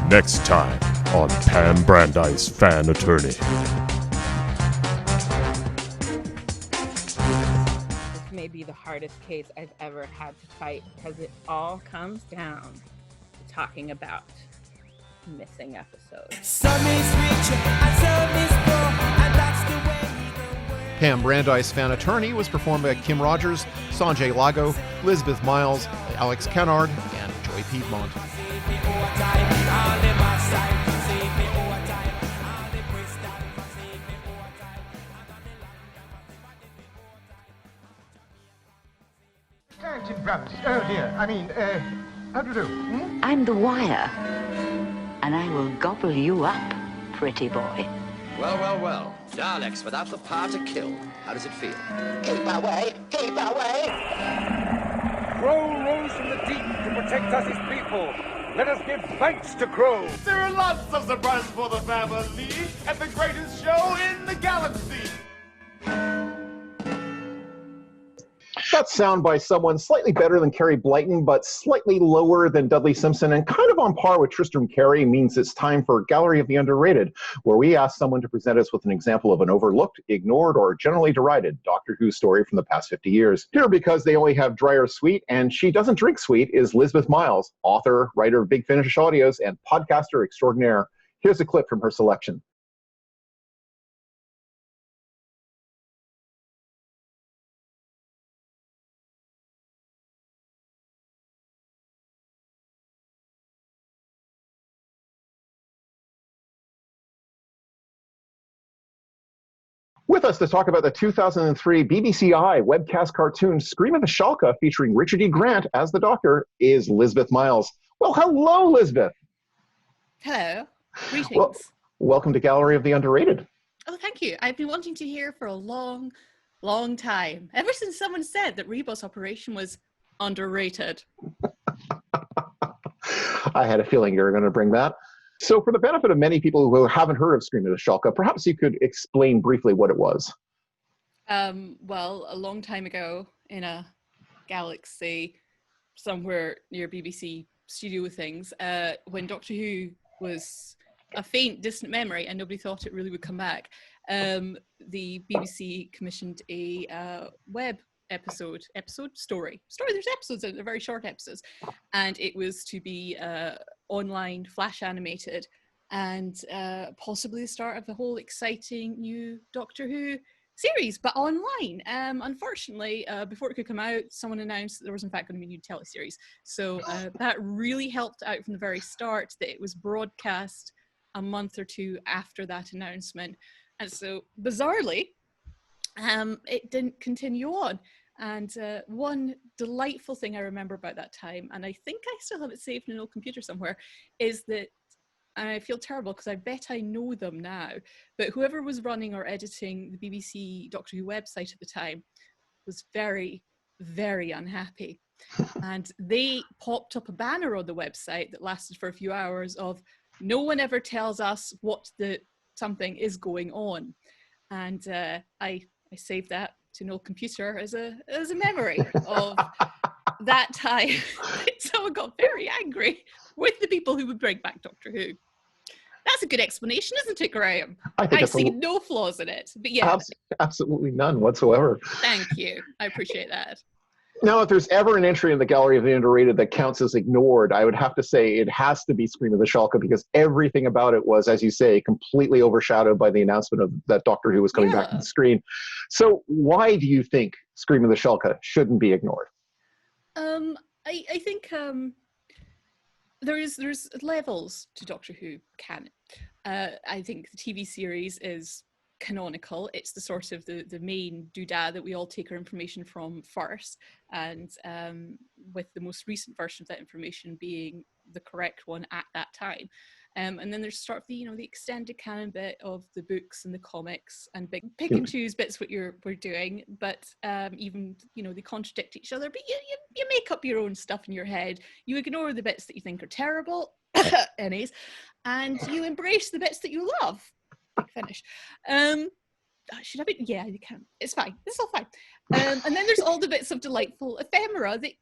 Next time on Pam Brandeis Fan Attorney. This may be the hardest case I've ever had to fight because it all comes down to talking about missing episodes. Pam Brandeis Fan Attorney was performed by Kim Rogers, Sanjay Lago, Elizabeth Miles, Alex Kennard, and Joy Piedmont. Carrington Brothers. Oh dear. I mean, how do you do? I'm the Wire, and I will gobble you up, pretty boy. Well, well, well. Daleks without the power to kill. How does it feel? Keep away! Keep away! Crow rose from the deep to protect us, his people. Let us give thanks to Crow. There are lots of surprises for the family at the greatest show in the galaxy. That sound by someone slightly better than Carrie Blyton, but slightly lower than Dudley Simpson, and kind of on par with Tristram Carey, means it's time for Gallery of the Underrated, where we ask someone to present us with an example of an overlooked, ignored, or generally derided Doctor Who story from the past 50 years. Here, because they only have Dryer Sweet, and she doesn't drink sweet, is Elizabeth Miles, author, writer of Big Finish Audios, and podcaster extraordinaire. Here's a clip from her selection. With us to talk about the 2003 BBC I webcast cartoon Scream of the Shalka featuring Richard E. Grant as the Doctor is Elizabeth Miles. Well, hello, Elizabeth. Hello. Greetings. Welcome to Gallery of the Underrated. Oh, thank you. I've been wanting to hear for a long, long time. Ever since someone said that Rebus Operation was underrated. I had a feeling you were going to bring that. So for the benefit of many people who haven't heard of Scream of the Shalka, perhaps you could explain briefly what it was. Well, a long time ago in a galaxy somewhere near BBC studio things, when Doctor Who was a faint, distant memory and nobody thought it really would come back, the BBC commissioned a web story. There's episodes, they're very short episodes, and it was to be online, flash animated, and possibly the start of a whole exciting new Doctor Who series, but online. Unfortunately, before it could come out, someone announced that there was in fact going to be a new teleseries. So that really helped out from the very start that it was broadcast a month or two after that announcement. And so bizarrely, it didn't continue on. And one delightful thing I remember about that time, and I think I still have it saved in an old computer somewhere, is that, and I feel terrible because I bet I know them now, but whoever was running or editing the BBC Doctor Who website at the time was very, very unhappy. And they popped up a banner on the website that lasted for a few hours of, no one ever tells us what something is going on. And I saved that to an old computer as a memory of that time. Someone got very angry with the people who would bring back Doctor Who. That's a good explanation, isn't it, Graham? I see no flaws in it. But yeah. Absolutely none whatsoever. Thank you. I appreciate that. Now, if there's ever an entry in the Gallery of the Underrated that counts as ignored, I would have to say it has to be Scream of the Shalka, because everything about it was, as you say, completely overshadowed by the announcement of that Doctor Who was coming back to the screen. So why do you think Scream of the Shalka shouldn't be ignored? I think there's levels to Doctor Who canon. I think the TV series is canonical. It's the sort of the main doodah that we all take our information from first, and with the most recent version of that information being the correct one at that time. And then there's sort of the the extended canon bit of the books and the comics, and pick and choose bits what we're doing. But even they contradict each other. But you make up your own stuff in your head. You ignore the bits that you think are terrible, anyways, and you embrace the bits that you love. Big finish. Should I be? Yeah, you can. It's fine. It's all fine. And then there's all the bits of delightful ephemera that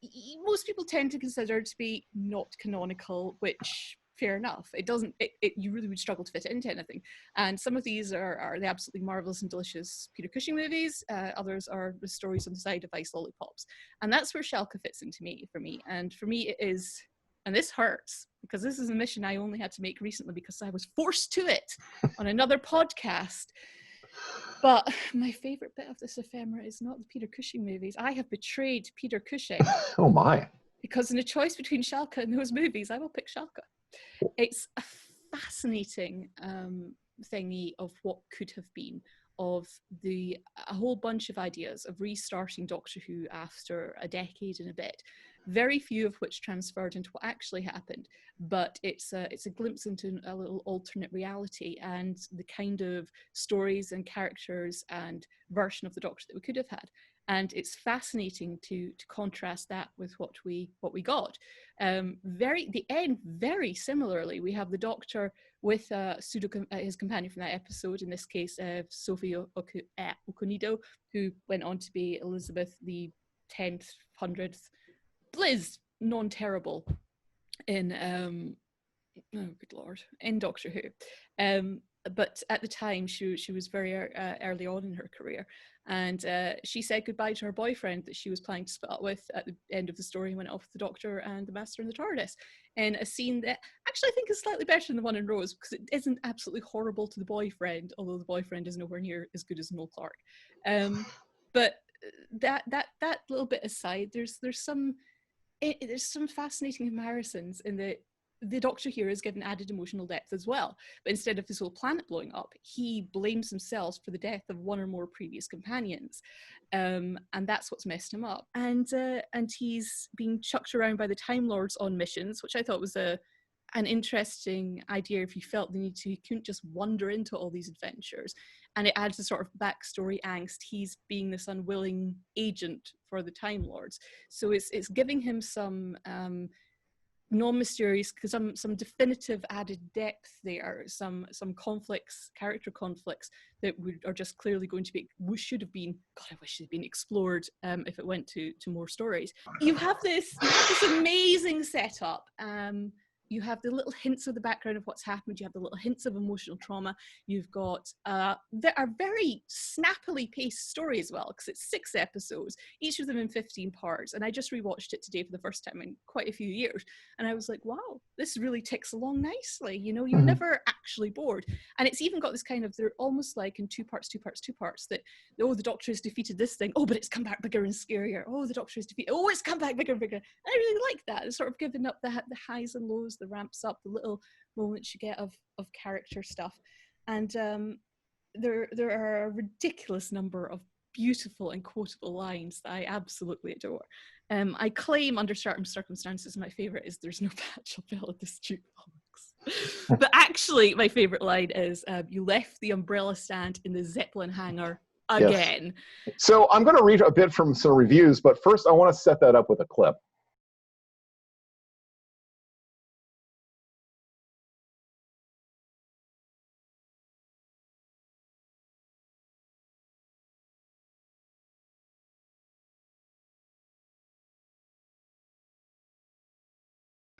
most people tend to consider to be not canonical, which fair enough. It doesn't. You really would struggle to fit it into anything. And some of these are the absolutely marvelous and delicious Peter Cushing movies. Others are the stories on the side of ice lollipops, and that's where Shalka fits into for me. And for me, it is. And this hurts because this is a mission I only had to make recently because I was forced to it on another podcast. But my favourite bit of this ephemera is not the Peter Cushing movies. I have betrayed Peter Cushing. Oh my. Because in a choice between Shalka and those movies, I will pick Shalka. It's a fascinating thingy of what could have been, of a whole bunch of ideas of restarting Doctor Who after a decade and a bit. Very few of which transferred into what actually happened, but it's a glimpse into a little alternate reality and the kind of stories and characters and version of the Doctor that we could have had. And it's fascinating to contrast that with what we got. The end, very similarly, we have the Doctor with his companion from that episode, in this case Sophie Okonedo, who went on to be Elizabeth the 10th, 100th, Blizz, non-terrible in oh good lord, in Doctor Who. But at the time she was very early on in her career, and she said goodbye to her boyfriend that she was planning to split up with at the end of the story, and went off with the Doctor and the Master and the TARDIS in a scene that actually I think is slightly better than the one in Rose, because it isn't absolutely horrible to the boyfriend, although the boyfriend is nowhere near as good as Noel Clarke. But that little bit aside, there's some fascinating comparisons in that the Doctor here is given added emotional depth as well. But instead of this whole planet blowing up, he blames himself for the death of one or more previous companions. And that's what's messed him up. And he's being chucked around by the Time Lords on missions, which I thought was an interesting idea. If you felt the need to, you couldn't just wander into all these adventures. And it adds a sort of backstory angst. He's being this unwilling agent for the Time Lords. So it's giving him some non-mysterious, some definitive added depth there, some conflicts, character conflicts that are just clearly going to be, should have been, God, I wish they'd been explored if it went to more stories. You have this amazing setup. You have the little hints of the background of what's happened. You have the little hints of emotional trauma. You've got a very snappily paced story as well, because it's 6 episodes, each of them in 15 parts. And I just rewatched it today for the first time in quite a few years. And I was like, wow, this really ticks along nicely. You're never actually bored. And it's even got this kind of, they're almost like in 2 parts, that, oh, the Doctor has defeated this thing. Oh, but it's come back bigger and scarier. Oh, the Doctor has defeated, oh, it's come back bigger and bigger. And I really like that. It's sort of giving up the highs and lows, the ramps up, the little moments you get of character stuff. And there are a ridiculous number of beautiful and quotable lines that I absolutely adore. I claim under certain circumstances my favourite is "There's no Patchel Bill at this jukebox." But actually my favourite line is "You left the umbrella stand in the Zeppelin hangar again." Yes. So I'm going to read a bit from some reviews, but first I want to set that up with a clip.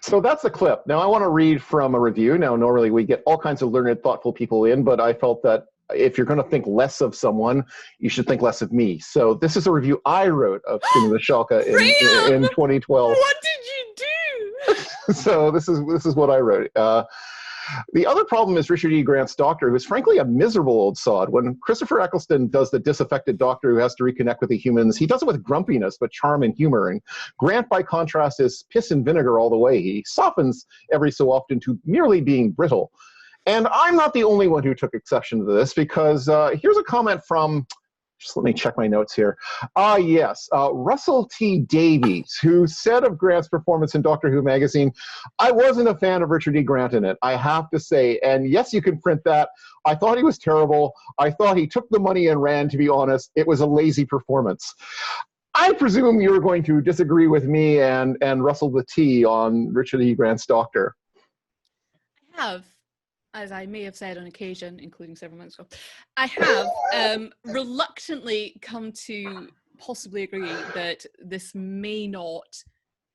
So that's the clip. Now I want to read from a review. Now normally we get all kinds of learned, thoughtful people in, but I felt that if you're going to think less of someone, you should think less of me. So this is a review I wrote of Skin of the Shalka in 2012. What did you do? So this is what I wrote. The other problem is Richard E. Grant's Doctor, who is frankly a miserable old sod. When Christopher Eccleston does the disaffected Doctor who has to reconnect with the humans, he does it with grumpiness, but charm and humor. And Grant, by contrast, is piss and vinegar all the way. He softens every so often to merely being brittle. And I'm not the only one who took exception to this, because here's a comment from Just let me check my notes here. Yes, Russell T. Davies, who said of Grant's performance in Doctor Who magazine, I wasn't a fan of Richard E. Grant in it, I have to say. And yes, you can print that. I thought he was terrible. I thought he took the money and ran, to be honest. It was a lazy performance. I presume you're going to disagree with me and Russell the T on Richard E. Grant's Doctor. I have, as I may have said on occasion, including several months ago, I have reluctantly come to possibly agree that this may not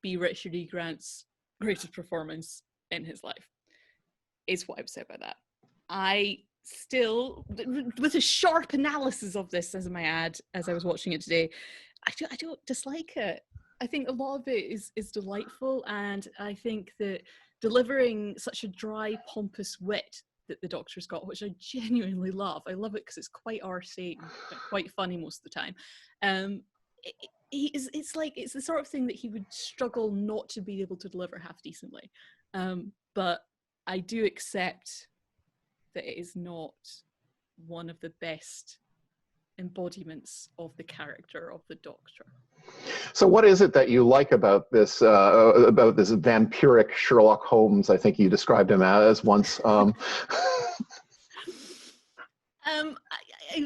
be Richard E. Grant's greatest performance in his life, is what I would say about that. I still, with a sharp analysis of this, as I might add, as I was watching it today, I don't dislike it. I think a lot of it is delightful, and I think that delivering such a dry, pompous wit that the Doctor's got, which I genuinely love. I love it because it's quite arty and quite funny most of the time. It's the sort of thing that he would struggle not to be able to deliver half decently. But I do accept that it is not one of the best embodiments of the character of the Doctor. So what is it that you like about this vampiric Sherlock Holmes, I think you described him as once? I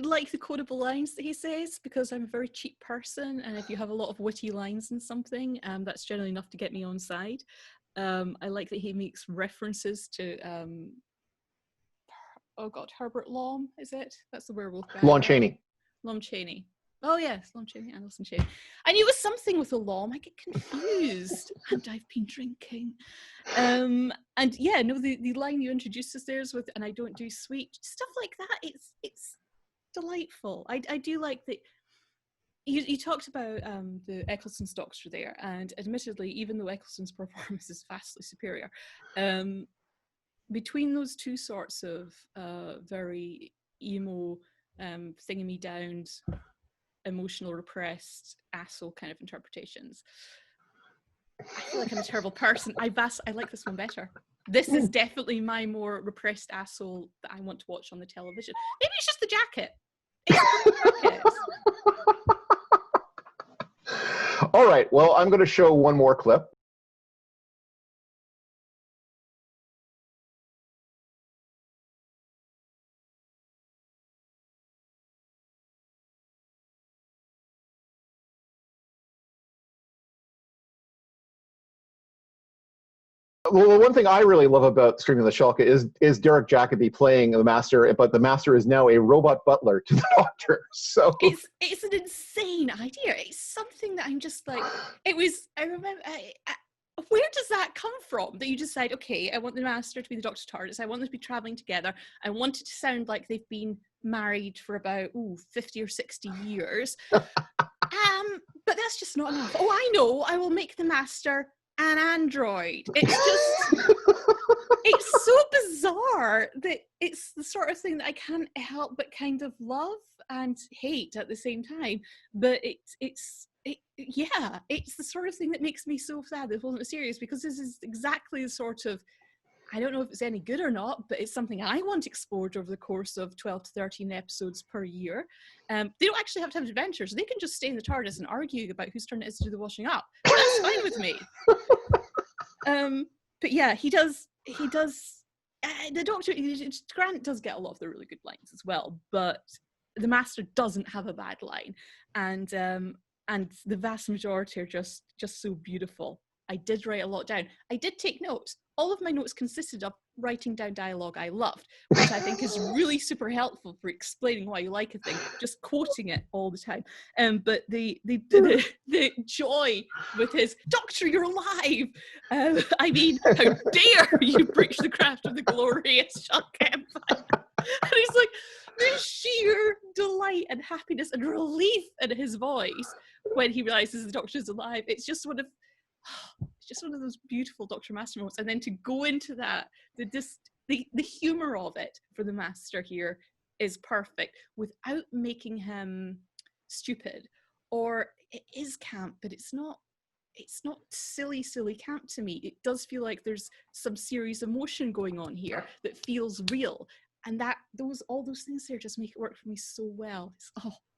like the quotable lines that he says, because I'm a very cheap person, and if you have a lot of witty lines in something, that's generally enough to get me on side. I like that he makes references to Herbert Lom, is it? That's the werewolf guy. Lon Chaney. Lon Chaney. Oh yes, Lon Chaney and Lon Chaney. I knew it was something with a Lom. I get confused, and I've been drinking. And yeah, no, the line you introduced us there is with, and I don't do sweet stuff like that. It's delightful. I do like that. You talked about the Eccleston's Doctor there, and admittedly, even though Eccleston's performance is vastly superior, between those two sorts of very emo, thingamy-downs, emotional, repressed, asshole kind of interpretations, I feel like I'm a terrible person. I like this one better. This is definitely my more repressed asshole that I want to watch on the television. Maybe it's just the jacket. All right, well, I'm going to show one more clip. Well, the one thing I really love about Streaming the Shalka is Derek Jacobi playing the Master, but the Master is now a robot butler to the Doctor. So it's an insane idea. It's something that I'm just like, I remember, where does that come from? That you decide, okay, I want the Master to be the Doctor's TARDIS. I want them to be traveling together. I want it to sound like they've been married for about 50 or 60 years. But that's just not enough. Oh, I know. I will make the Master an android. It's so bizarre that it's the sort of thing that I can't help but kind of love and hate at the same time. But it's the sort of thing that makes me so sad that it wasn't serious, because this is exactly the sort of, I don't know if it's any good or not, but it's something I want explored over the course of 12 to 13 episodes per year. They don't actually have to have adventures. They can just stay in the TARDIS and argue about whose turn it is to do the washing up. That's fine with me. But yeah, he does. The Doctor, Grant does get a lot of the really good lines as well, but the Master doesn't have a bad line, and the vast majority are just so beautiful. I did write a lot down. I did take notes. All of my notes consisted of writing down dialogue I loved, which I think is really super helpful for explaining why you like a thing, just quoting it all the time. But the joy with his, Doctor, you're alive! I mean, how dare you breach the craft of the glorious Shalka Empire? And he's like, the sheer delight and happiness and relief in his voice when he realizes the Doctor's alive. It's just one of those beautiful Dr. Master moments. And then to go into that, the humor of it for the Master here is perfect without making him stupid. Or it is camp, but it's not silly camp to me. It does feel like there's some serious emotion going on here that feels real. And all those things there just make it work for me so well.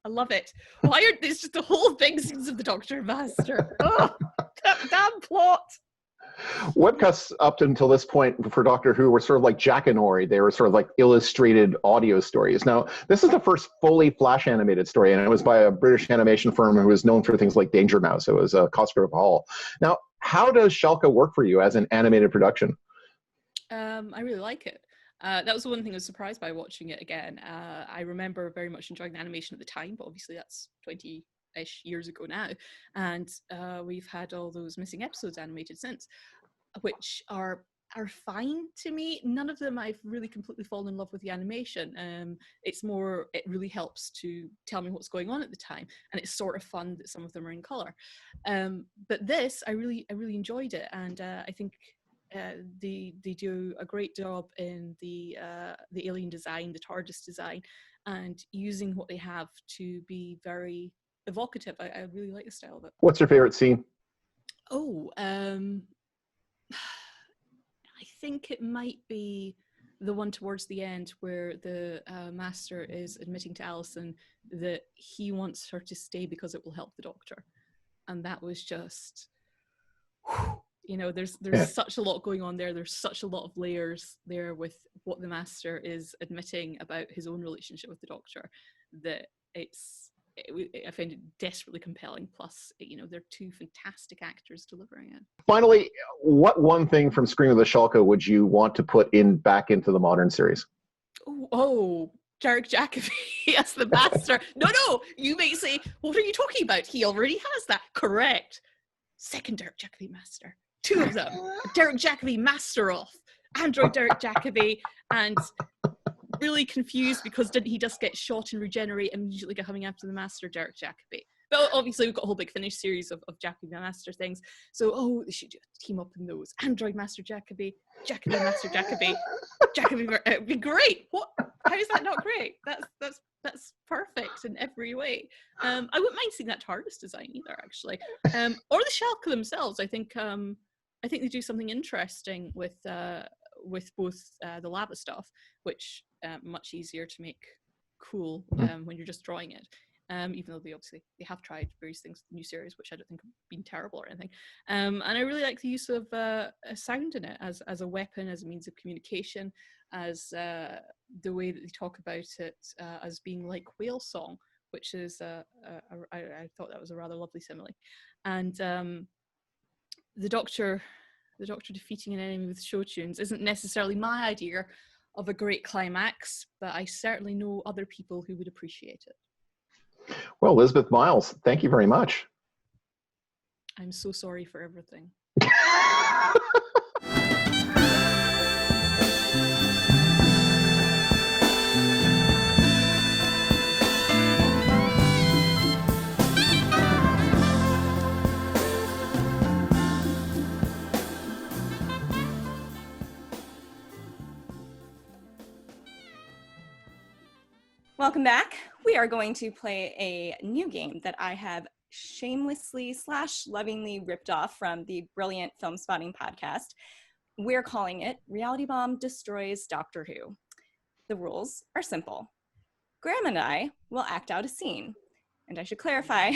I love it. Why are it's just the whole thing scenes of the Doctor and Master? Oh, that damn plot. Webcasts up until this point for Doctor Who were sort of like Jack and Ori. They were sort of like illustrated audio stories. Now, this is the first fully flash animated story, and it was by a British animation firm who was known for things like Danger Mouse. It was Cosgrove Hall. Now, how does Shalka work for you as an animated production? I really like it. That was the one thing I was surprised by watching it again. I remember very much enjoying the animation at the time, but obviously that's 20-ish years ago now. And we've had all those missing episodes animated since, which are fine to me. None of them I've really completely fallen in love with the animation. It's more, it really helps to tell me what's going on at the time, and it's sort of fun that some of them are in color. But this, I really enjoyed it, and I think they do a great job in the alien design, the TARDIS design, and using what they have to be very evocative. I really like the style of it. What's your favorite scene? I think it might be the one towards the end where the Master is admitting to Alison that he wants her to stay because it will help the Doctor. And that was just, there's such a lot going on there. There's such a lot of layers there with what the Master is admitting about his own relationship with the Doctor, that I find it desperately compelling. Plus, they're two fantastic actors delivering it. Finally, what one thing from Scream of the Shalka would you want to put back into the modern series? Oh, Derek Jacobi as the Master. No, you may say, what are you talking about? He already has that. Correct. Second Derek Jacobi Master. Two of them. Derek Jacobi Master off. Android Derek Jacobi, and really confused because didn't he just get shot and regenerate immediately coming after the Master, Derek Jacobi? But obviously we've got a whole big finished series of Jacobi Master things. So, they should team up in those. Android Master Jacobi, Jacobi Master Jacobi, Jacobi, it'd be great. What? How is that not great? That's perfect in every way. I wouldn't mind seeing that TARDIS design either, actually. Or the Shalka themselves. I think they do something interesting with both the lava stuff, which much easier to make cool when you're just drawing it. Even though they have tried various things in the new series, which I don't think have been terrible or anything. And I really like the use of sound in it as a weapon, as a means of communication, as the way that they talk about it as being like whale song, which is I thought that was a rather lovely simile. And the Doctor defeating an enemy with show tunes isn't necessarily my idea of a great climax, but I certainly know other people who would appreciate it. Well, Elizabeth Miles, thank you very much. I'm so sorry for everything. Welcome back. We are going to play a new game that I have shamelessly / lovingly ripped off from the brilliant Film Spotting podcast. We're calling it Reality Bomb Destroys Doctor Who. The rules are simple. Graham and I will act out a scene. And I should clarify,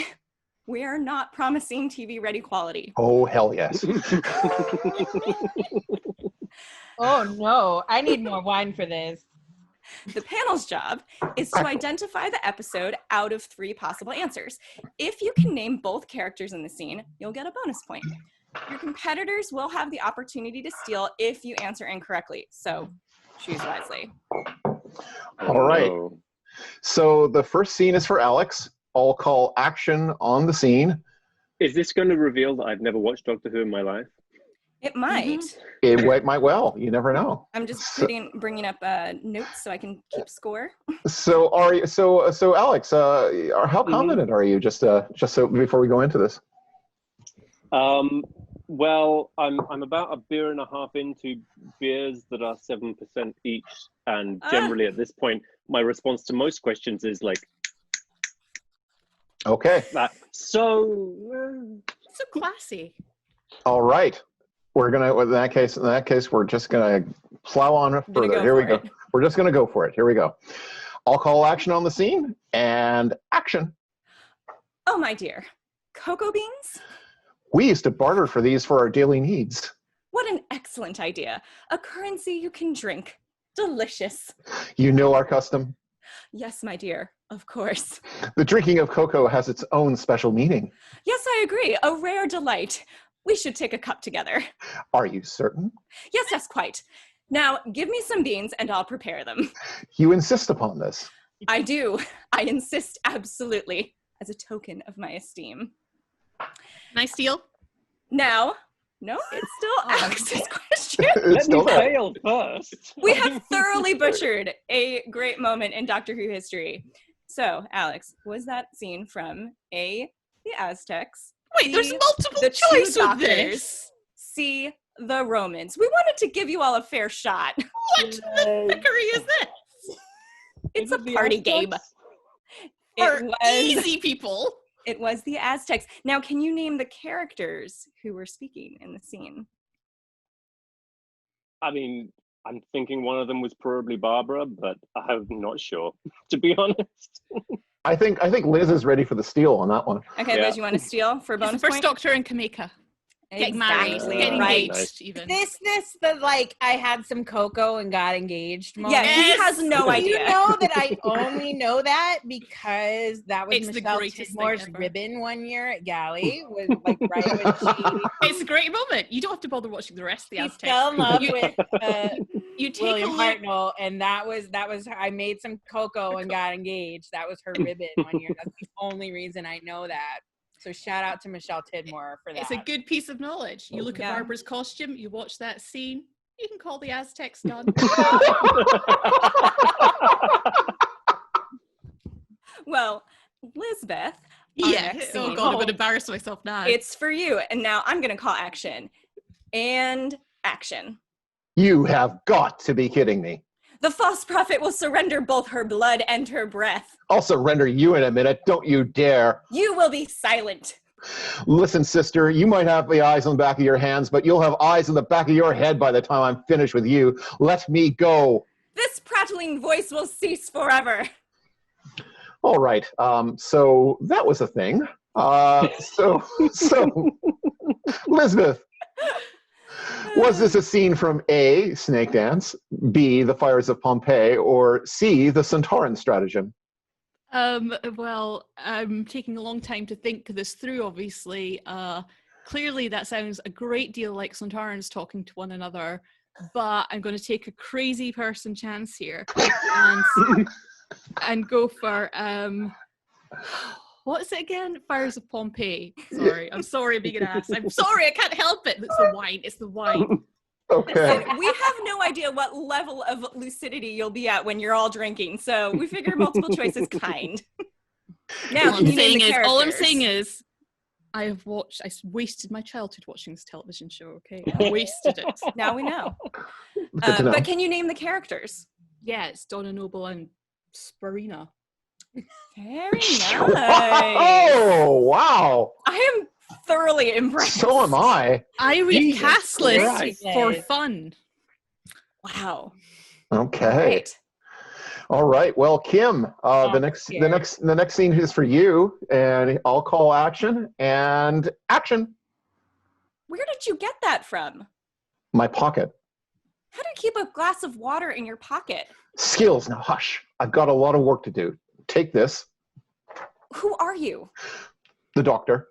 we are not promising TV-ready quality. Oh, hell yes. Oh, no. I need more wine for this. The panel's job is to identify the episode out of 3 possible answers. If you can name both characters in the scene, you'll get a bonus point. Your competitors will have the opportunity to steal if you answer incorrectly, so choose wisely. All right. So the first scene is for Alex. I'll call action on the scene. Is this going to reveal that I've never watched Doctor Who in my life? It might. It might well. You never know. I'm just bringing up notes so I can keep score. So Alex, how confident are you? Just so before we go into this. Well, I'm about a beer and a half into beers that are 7% each, and generally at this point, my response to most questions is like, okay. So classy. All right. We're gonna in that case we're just gonna plow on further. Here we go. We're just going to go for it. Here we go. I'll call action on the scene, and action. Oh, my dear. Cocoa beans? We used to barter for these for our daily needs. What an excellent idea. A currency you can drink. Delicious. You know our custom. Yes, my dear. Of course. The drinking of cocoa has its own special meaning. Yes, I agree. A rare delight. We should take a cup together. Are you certain? Yes, quite. Now, give me some beans and I'll prepare them. You insist upon this. I do. I insist absolutely, as a token of my esteem. Nice deal. Now, no, it's still Alex's question. Let me fail first. We have thoroughly butchered a great moment in Doctor Who history. So, Alex, was that scene from A, the Aztecs? Wait, there's multiple the choice two with doctors, this. C, the Romans. We wanted to give you all a fair shot. What the hickory is this? It's a party game. For easy people. It was the Aztecs. Now, can you name the characters who were speaking in the scene? I mean, I'm thinking one of them was probably Barbara, but I'm not sure, to be honest. I think Liz is ready for the steal on that one. Okay, Liz, you want to steal for a bonus It's the first point? Doctor in Jamaica. Get married, get engaged, even. This the like I had some cocoa and got engaged moment. Yeah, he has no idea. You know that I only know that because that was It's the Michelle greatest thing Tidmore's ever. ribbon one year at Galley. Was like right when she It's a great moment. You don't have to bother watching the rest of the he Aztecs. fell in love You- with you take William a look. Hartnell, and that was I made some cocoa and got engaged. That was her ribbon one year. That's the only reason I know that. So shout out to Michelle Tidmore for that. It's a good piece of knowledge. You look Yeah. at Barbara's costume, you watch that scene, you can call the Aztecs done. Well, Lisbeth. our Yeah. next Oh scene, god, I'm gonna embarrass myself now. It's for you. And now I'm going to call action. And action. You have got to be kidding me. The false prophet will surrender both her blood and her breath. I'll surrender you in a minute. Don't you dare. You will be silent. Listen, sister, you might have the eyes on the back of your hands, but you'll have eyes on the back of your head by the time I'm finished with you. Let me go. This prattling voice will cease forever. All right. So that was a thing. So Elizabeth, was this a scene from A, Snake Dance, B, The Fires of Pompeii, or C, The Centauran Stratagem? Well, I'm taking a long time to think this through, obviously. Clearly that sounds a great deal like Centaurans talking to one another, but I'm going to take a crazy person chance here and go for, what is it again? Fires of Pompeii. Sorry, I'm sorry I'm being an ass. I'm sorry, I can't help it. It's the wine, it's the wine. Okay. Listen, we have no idea what level of lucidity you'll be at when you're all drinking, so we figure multiple choice is kind. Now, all can I'm you name saying the is, all I'm characters? saying is, I wasted my childhood watching this television show, okay? I wasted it. Now we know. Good to know. But can you name the characters? Yeah, it's Donna Noble and Sparina. Very nice. Oh, wow. I am thoroughly impressed. So am I. I read Jesus cast lists Christ. for fun. Wow. Okay. Great. All right. Well, Kim, the next scene is for you, and I'll call action and action. Where did you get that from? My pocket. How do you keep a glass of water in your pocket? Skills. Now hush. I've got a lot of work to do. Take this. Who are you? The doctor.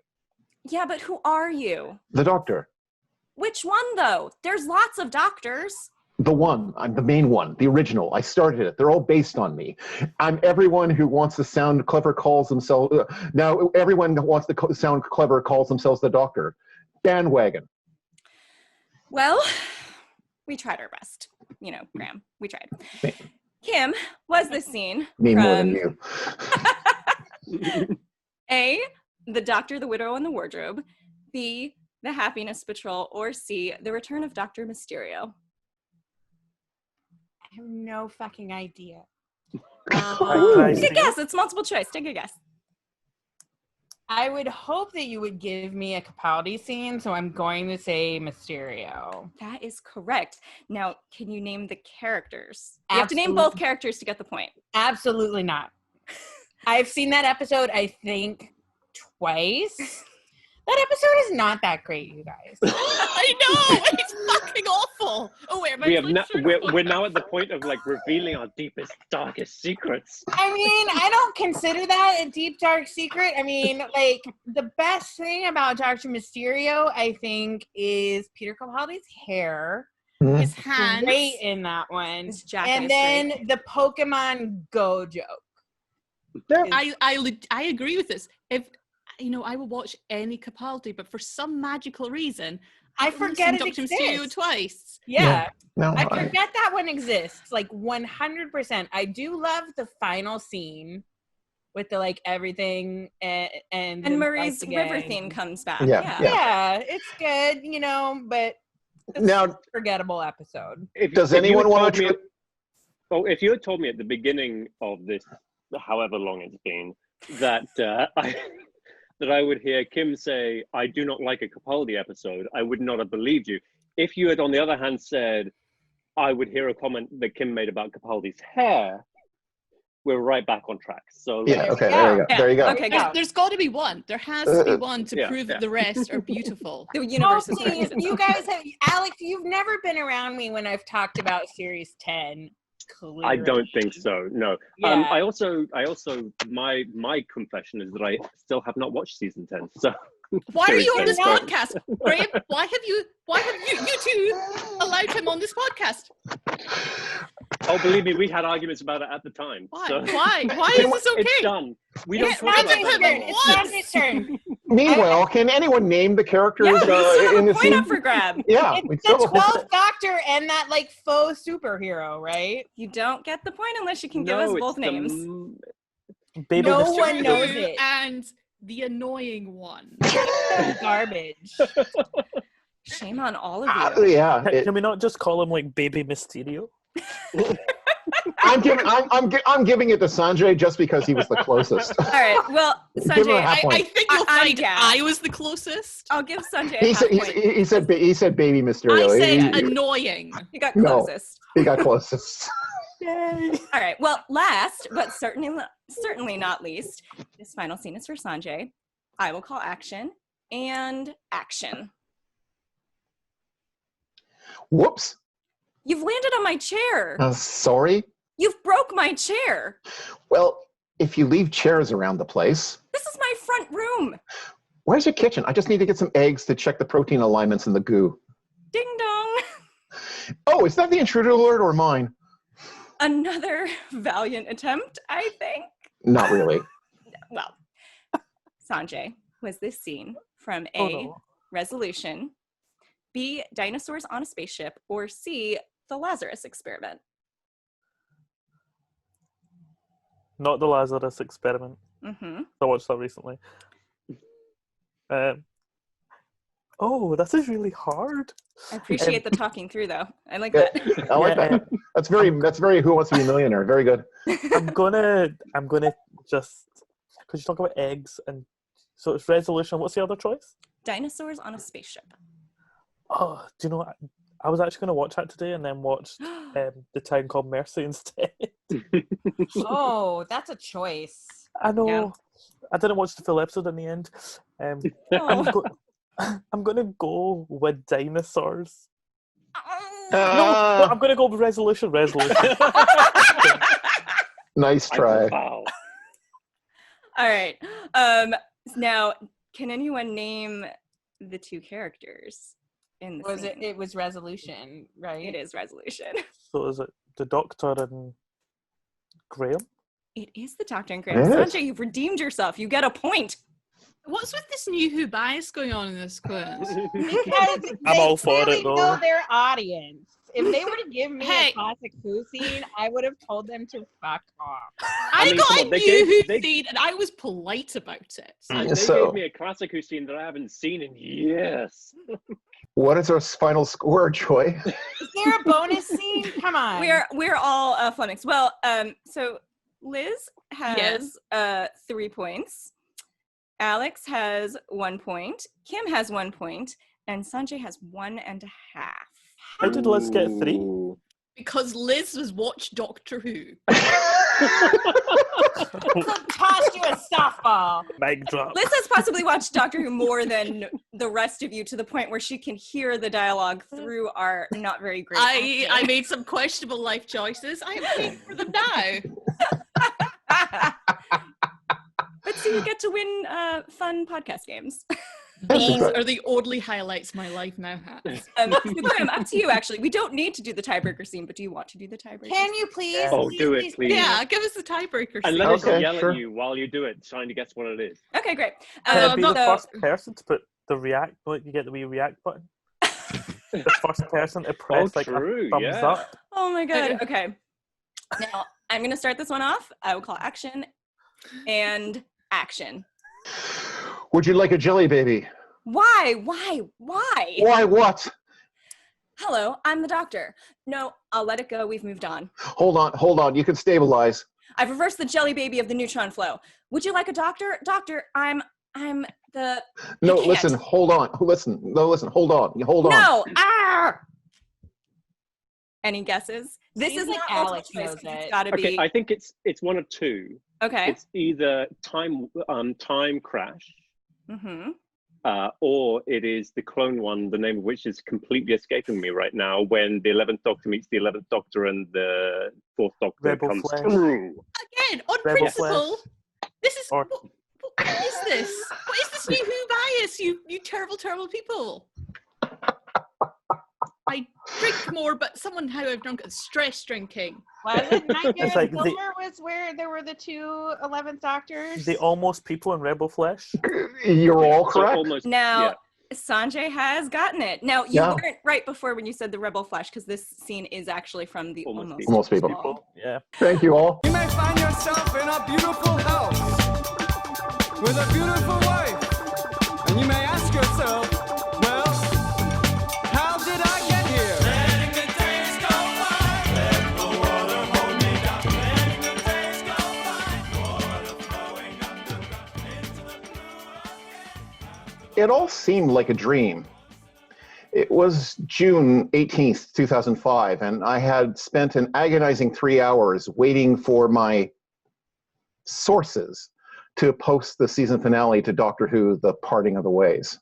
Yeah, but who are you? The doctor. Which one, though? There's lots of doctors. The one. I'm the main one. The original. I started it. They're all based on me. I'm everyone who wants to sound clever calls themselves. Now, everyone who wants to sound clever calls themselves the doctor. Bandwagon. Well, we tried our best. You know, Graham, we tried. Kim, was this scene Me from more than you. A, The Doctor, the Widow, and the Wardrobe, B, The Happiness Patrol, or C, The Return of Dr. Mysterio? I have no fucking idea. Take a guess. It's multiple choice. Take a guess. I would hope that you would give me a Capaldi scene, so I'm going to say Mysterio. That is correct. Now, can you name the characters? You have to name both characters to get the point. Absolutely not. I've seen that episode, I think, twice. That episode is not that great, you guys. I know! It's fucking awful! Oh, wait, we're now at the point of like revealing our deepest, darkest secrets. I mean, I don't consider that a deep, dark secret. I mean, like, the best thing about Dr. Mysterio, I think, is Peter Capaldi's hair. His hands. Great in that one. His jackass And then the Pokemon Go joke. I agree with this. If I will watch any Capaldi, but for some magical reason, I forget it Dr. exists. Mysterio twice. Yeah. No, I forget that one exists. Like 100%. I do love the final scene with the like everything and Marie's river theme comes back. Yeah, it's good, but it's now a forgettable episode. Does anyone want to? If you had told me at the beginning of this, however long it's been, that I would hear Kim say, "I do not like a Capaldi episode," I would not have believed you. If you had, on the other hand, said, I would hear a comment that Kim made about Capaldi's hair, we're right back on track. So there you go. There you go. Okay, there's got to be one. There has to be one to prove that the rest are beautiful. The universe is please, you guys have, Alex, you've never been around me when I've talked about Series 10. Clearly. I don't think so. No. Yeah. I also, my confession is that I still have not watched season 10. So. Why are you on this podcast, Graham? Why have you two allowed him on this podcast? Oh, believe me, we had arguments about it at the time. Why? So. Why is this okay? It's done. We don't talk about it. It's not his turn. Meanwhile, can anyone name the characters we still have in a the point scene? up for grab. Yeah, it's the 12th Doctor and that like faux superhero, right? You don't get the point unless you can give us both names. No one knows it. And the annoying one. Garbage. Shame on all of you. Yeah. Can we not just call him like Baby Mysterio? I'm giving it to Sanjay just because he was the closest. All right. Well, Sanjay, I think you'll find I was the closest. I'll give Sanjay a half point. He said Baby Mysterio. I said annoying. You got closest. No, he got closest. Yay. All right. Well, last but certainly not least, this final scene is for Sanjay. I will call action and action. Whoops. You've landed on my chair. Sorry? You've broke my chair. Well, if you leave chairs around the place. This is my front room. Where's your kitchen? I just need to get some eggs to check the protein alignments in the goo. Ding dong. Oh, is that the intruder alert or mine? Another valiant attempt, I think. Not really. Well, Sanjay, was this scene from A, Resolution, B, Dinosaurs on a Spaceship, or C, The Lazarus Experiment? Not The Lazarus Experiment. Mm-hmm. I watched that recently. Oh, this is really hard. I appreciate the talking through, though. I like that. I like that. That's very Who Wants to Be a Millionaire. Very good. I'm gonna just, because you talk about eggs, and so it's Resolution. What's the other choice? Dinosaurs on a Spaceship. Oh, do you know what? I was actually going to watch that today and then watched The Town Called Mercy instead. Oh, that's a choice. I know. Yeah. I didn't watch the full episode in the end. I'm going to go with dinosaurs. No, I'm going to go with Resolution. Nice try. All right. Now, can anyone name the two characters in the scene? It was Resolution, right? It is Resolution. So is it the Doctor and Graham? It is the Doctor and Graham. Sanjay, you've redeemed yourself. You get a point. What's with this new Who bias going on in this quiz? Because I'm all for they it, though. know their audience. If they were to give me a classic Who scene, I would have told them to fuck off. I got a new Who scene, and I was polite about it. They gave me a classic Who scene that I haven't seen in years. What is our final score, Joy? Is there a bonus scene? Come on. We're all flummoxed. Well, so Liz has 3 points. Alex has 1 point, Kim has 1 point, and Sanjay has 1.5. How did Liz get 3? Because Liz has watched Doctor Who. Toss you a softball. Mic drop. Liz has possibly watched Doctor Who more than the rest of you, to the point where she can hear the dialogue through our not very great acting. I made some questionable life choices. I am paying for them now. But see, you get to win fun podcast games. These are the only highlights my life now has. So Graham, up to you, actually. We don't need to do the tiebreaker scene, but do you want to do the tiebreaker? Can you please? Oh, do it, please. Yeah, give us the tiebreaker And scene. let us yell at you while you do it, trying to guess what it is. Okay, great. Can I be the first person to put the react, like you get the wee react button? The first person to press like a thumbs up. Oh my god, okay. Now, I'm going to start this one off. I will call action and action. Would you like a jelly baby? Why? Why what? Hello, I'm the doctor. No, I'll let it go. We've moved on. Hold on. You can stabilize. I've reversed the jelly baby of the neutron flow. Would you like a doctor? Doctor, I'm the... No, I can't. listen, hold on. Listen, hold on. You hold on. No! Ah! Any guesses? This Seems isn't like multiple Alex choice, knows 'cause it's it. gotta Okay, be... I think it's one of two. Okay. It's either time crash, Mm-hmm. or it is the clone one, the name of which is completely escaping me right now, when the 11th Doctor meets the 11th Doctor and the 4th Doctor Rebel comes Flesh. through. Again, on Rebel principle, Flesh. this is... Or- What is this? What is this new Who bias, you terrible, terrible people? I drink more, but somehow I've drunk stress drinking. Was it Nightmare It's in like Silver was where there were the two 11th Doctors? The almost people in Rebel Flesh. You're all So correct. almost, Now, yeah. Sanjay has gotten it. Now, you weren't right before when you said the Rebel Flesh, because this scene is actually from the Almost People. Yeah. Thank you all. You may find yourself in a beautiful house with a beautiful wife, and you may ask yourself, well, how did I get here? Letting the days go by, let the water hold me down. Letting the days go by, water flowing underground into the blue. It all seemed like a dream. It was June 18th, 2005, and I had spent an agonizing 3 hours waiting for my sources to post the season finale to Doctor Who, The Parting of the Ways.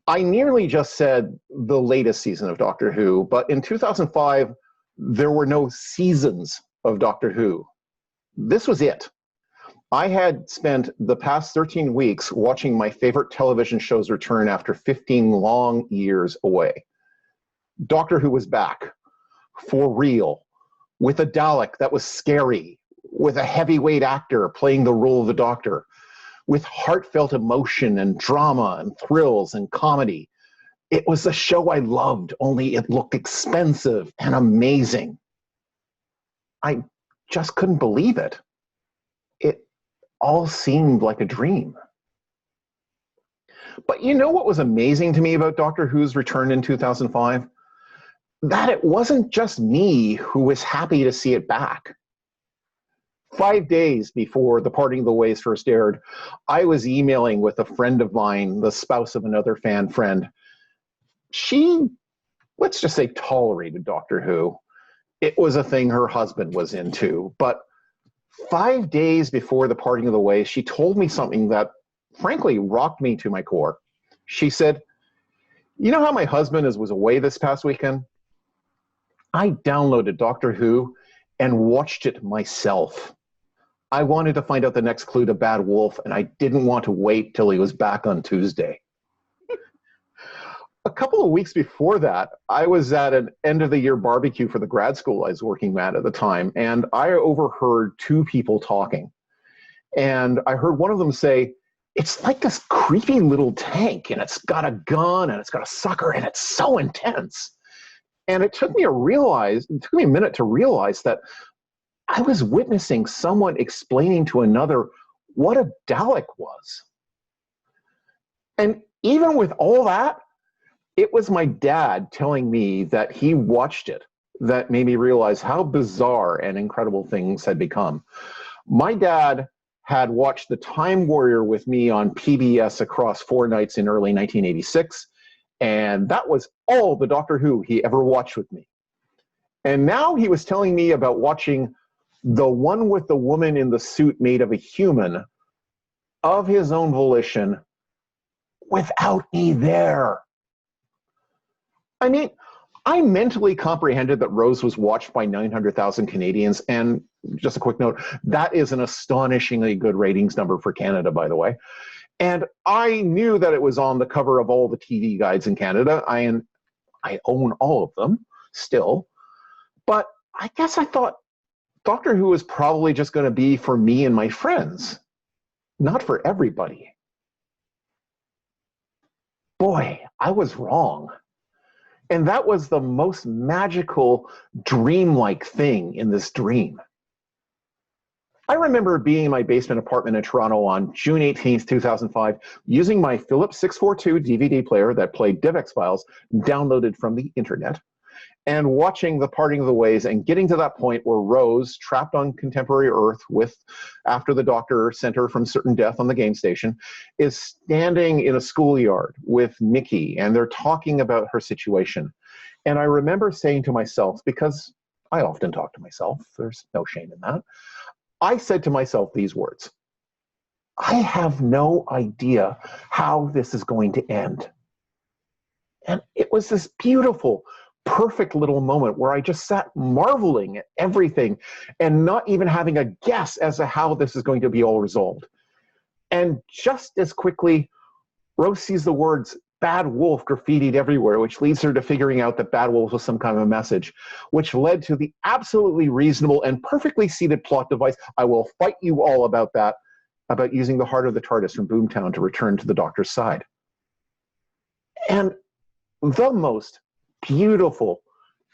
I nearly just said the latest season of Doctor Who, but in 2005, there were no seasons of Doctor Who. This was it. I had spent the past 13 weeks watching my favorite television shows return after 15 long years away. Doctor Who was back, for real, with a Dalek that was scary, with a heavyweight actor playing the role of the Doctor, with heartfelt emotion and drama and thrills and comedy. It was a show I loved, only it looked expensive and amazing. I just couldn't believe it. It all seemed like a dream. But you know what was amazing to me about Doctor Who's return in 2005? That it wasn't just me who was happy to see it back. 5 days before The Parting of the Ways first aired, I was emailing with a friend of mine, the spouse of another fan friend. She, let's just say, tolerated Doctor Who. It was a thing her husband was into. But 5 days before The Parting of the Ways, she told me something that, frankly, rocked me to my core. She said, you know how my husband was away this past weekend? I downloaded Doctor Who and watched it myself. I wanted to find out the next clue to Bad Wolf, and I didn't want to wait till he was back on Tuesday. A couple of weeks before that, I was at an end-of-the-year barbecue for the grad school I was working at the time, and I overheard two people talking. And I heard one of them say, it's like this creepy little tank, and it's got a gun, and it's got a sucker, and it's so intense. And it took me a minute to realize that I was witnessing someone explaining to another what a Dalek was. And even with all that, it was my dad telling me that he watched it that made me realize how bizarre and incredible things had become. My dad had watched The Time Warrior with me on PBS across 4 nights in early 1986, and that was all the Doctor Who he ever watched with me. And now he was telling me about watching the one with the woman in the suit made of a human of his own volition without me there. I mean, I mentally comprehended that Rose was watched by 900,000 Canadians, and just a quick note, that is an astonishingly good ratings number for Canada, by the way. And I knew that it was on the cover of all the TV guides in Canada. I own all of them still. But I guess I thought Doctor Who was probably just going to be for me and my friends, not for everybody. Boy, I was wrong. And that was the most magical, dreamlike thing in this dream. I remember being in my basement apartment in Toronto on June 18th, 2005, using my Philips 642 DVD player that played DivX files downloaded from the internet, and watching The Parting of the Ways and getting to that point where Rose, trapped on contemporary Earth after the Doctor sent her from certain death on the game station, is standing in a schoolyard with Mickey, and they're talking about her situation. And I remember saying to myself, because I often talk to myself, there's no shame in that, I said to myself these words: I have no idea how this is going to end. And it was this beautiful, perfect little moment where I just sat marveling at everything and not even having a guess as to how this is going to be all resolved. And just as quickly, Rose sees the words "Bad Wolf" graffitied everywhere, which leads her to figuring out that Bad Wolf was some kind of a message, which led to the absolutely reasonable and perfectly seated plot device. I will fight you all about that, about using the heart of the TARDIS from Boomtown to return to the Doctor's side. And the most beautiful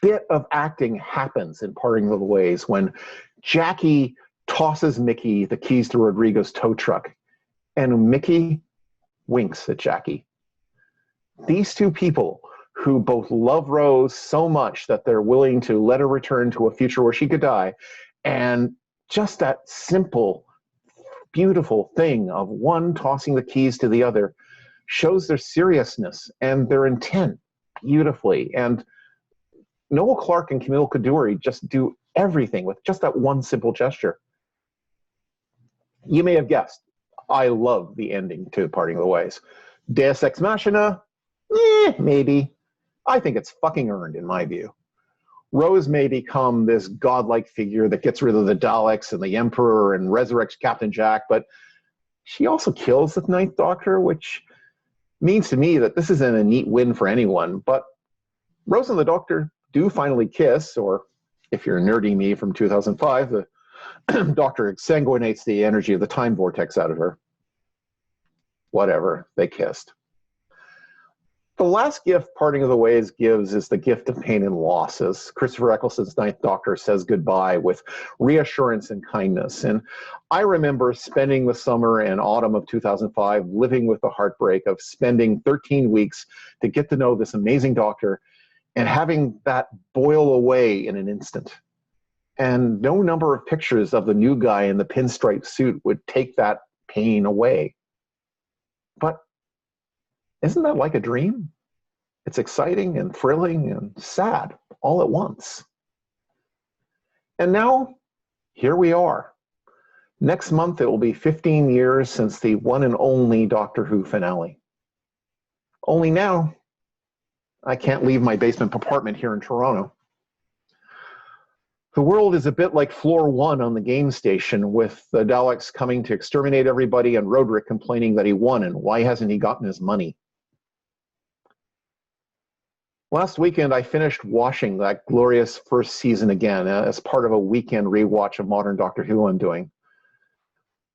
bit of acting happens in Parting of the Ways when Jackie tosses Mickey the keys to Rodrigo's tow truck, and Mickey winks at Jackie. These two people who both love Rose so much that they're willing to let her return to a future where she could die, and just that simple, beautiful thing of one tossing the keys to the other shows their seriousness and their intent beautifully. And Noel Clarke and Camille Kaduri just do everything with just that one simple gesture. You may have guessed, I love the ending to Parting of the Ways. Deus Ex Machina? Maybe. I think it's fucking earned in my view. Rose may become this godlike figure that gets rid of the Daleks and the Emperor and resurrects Captain Jack, but she also kills the Ninth Doctor, which means to me that this isn't a neat win for anyone. But Rose and the Doctor do finally kiss, or if you're nerding me from 2005, the Doctor exsanguinates the energy of the time vortex out of her. Whatever, they kissed. The last gift Parting of the Ways gives is the gift of pain and loss, as Christopher Eccleston's Ninth Doctor says goodbye with reassurance and kindness. And I remember spending the summer and autumn of 2005 living with the heartbreak of spending 13 weeks to get to know this amazing Doctor and having that boil away in an instant. And no number of pictures of the new guy in the pinstripe suit would take that pain away. But isn't that like a dream? It's exciting and thrilling and sad all at once. And now, here we are. Next month, it will be 15 years since the one and only Doctor Who finale. Only now, I can't leave my basement apartment here in Toronto. The world is a bit like floor 1 on the game station, with the Daleks coming to exterminate everybody and Roderick complaining that he won and why hasn't he gotten his money. Last weekend, I finished watching that glorious first season again as part of a weekend rewatch of Modern Doctor Who I'm doing.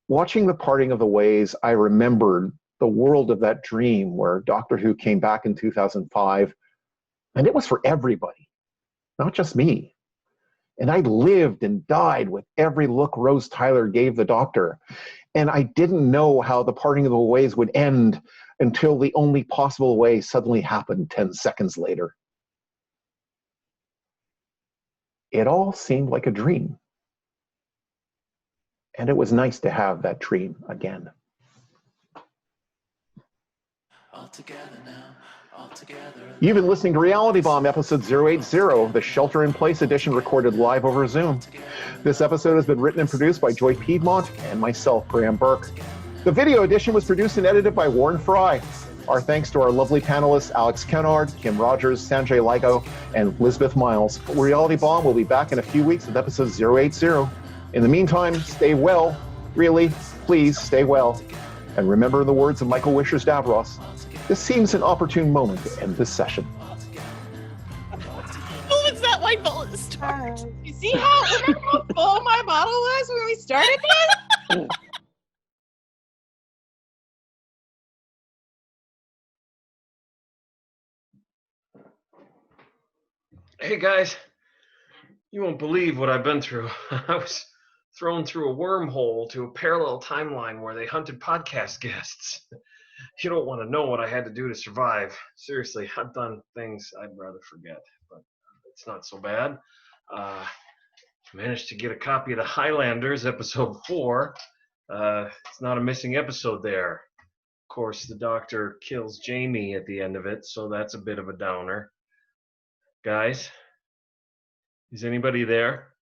Watching The Parting of the Ways, I remembered the world of that dream where Doctor Who came back in 2005, and it was for everybody, not just me. And I lived and died with every look Rose Tyler gave the Doctor. And I didn't know how The Parting of the Ways would end until the only possible way suddenly happened 10 seconds later. It all seemed like a dream. and it was nice to have that dream again. You've been listening to Reality Bomb episode 080, the Shelter-in-Place edition recorded live over Zoom. This episode has been written and produced by Joy Piedmont and myself, Graham Burke. The video edition was produced and edited by Warren Fry. Our thanks to our lovely panelists, Alex Kennard, Kim Rogers, Sanjay Ligo, and Elizabeth Miles. Reality Bomb will be back in a few weeks with episode 080. In the meantime, stay well. Really, please stay well. And remember the words of Michael Wisher's Davros, this seems an opportune moment to end this session. Oh, it's that white bullet story. You see remember how full my bottle was when we started this? Hey guys, you won't believe what I've been through. I was thrown through a wormhole to a parallel timeline where they hunted podcast guests. You don't want to know what I had to do to survive. Seriously, I've done things I'd rather forget, but it's not so bad. Managed to get a copy of the Highlanders, episode 4. It's not a missing episode there. Of course, the doctor kills Jamie at the end of it, so that's a bit of a downer. Guys, is anybody there?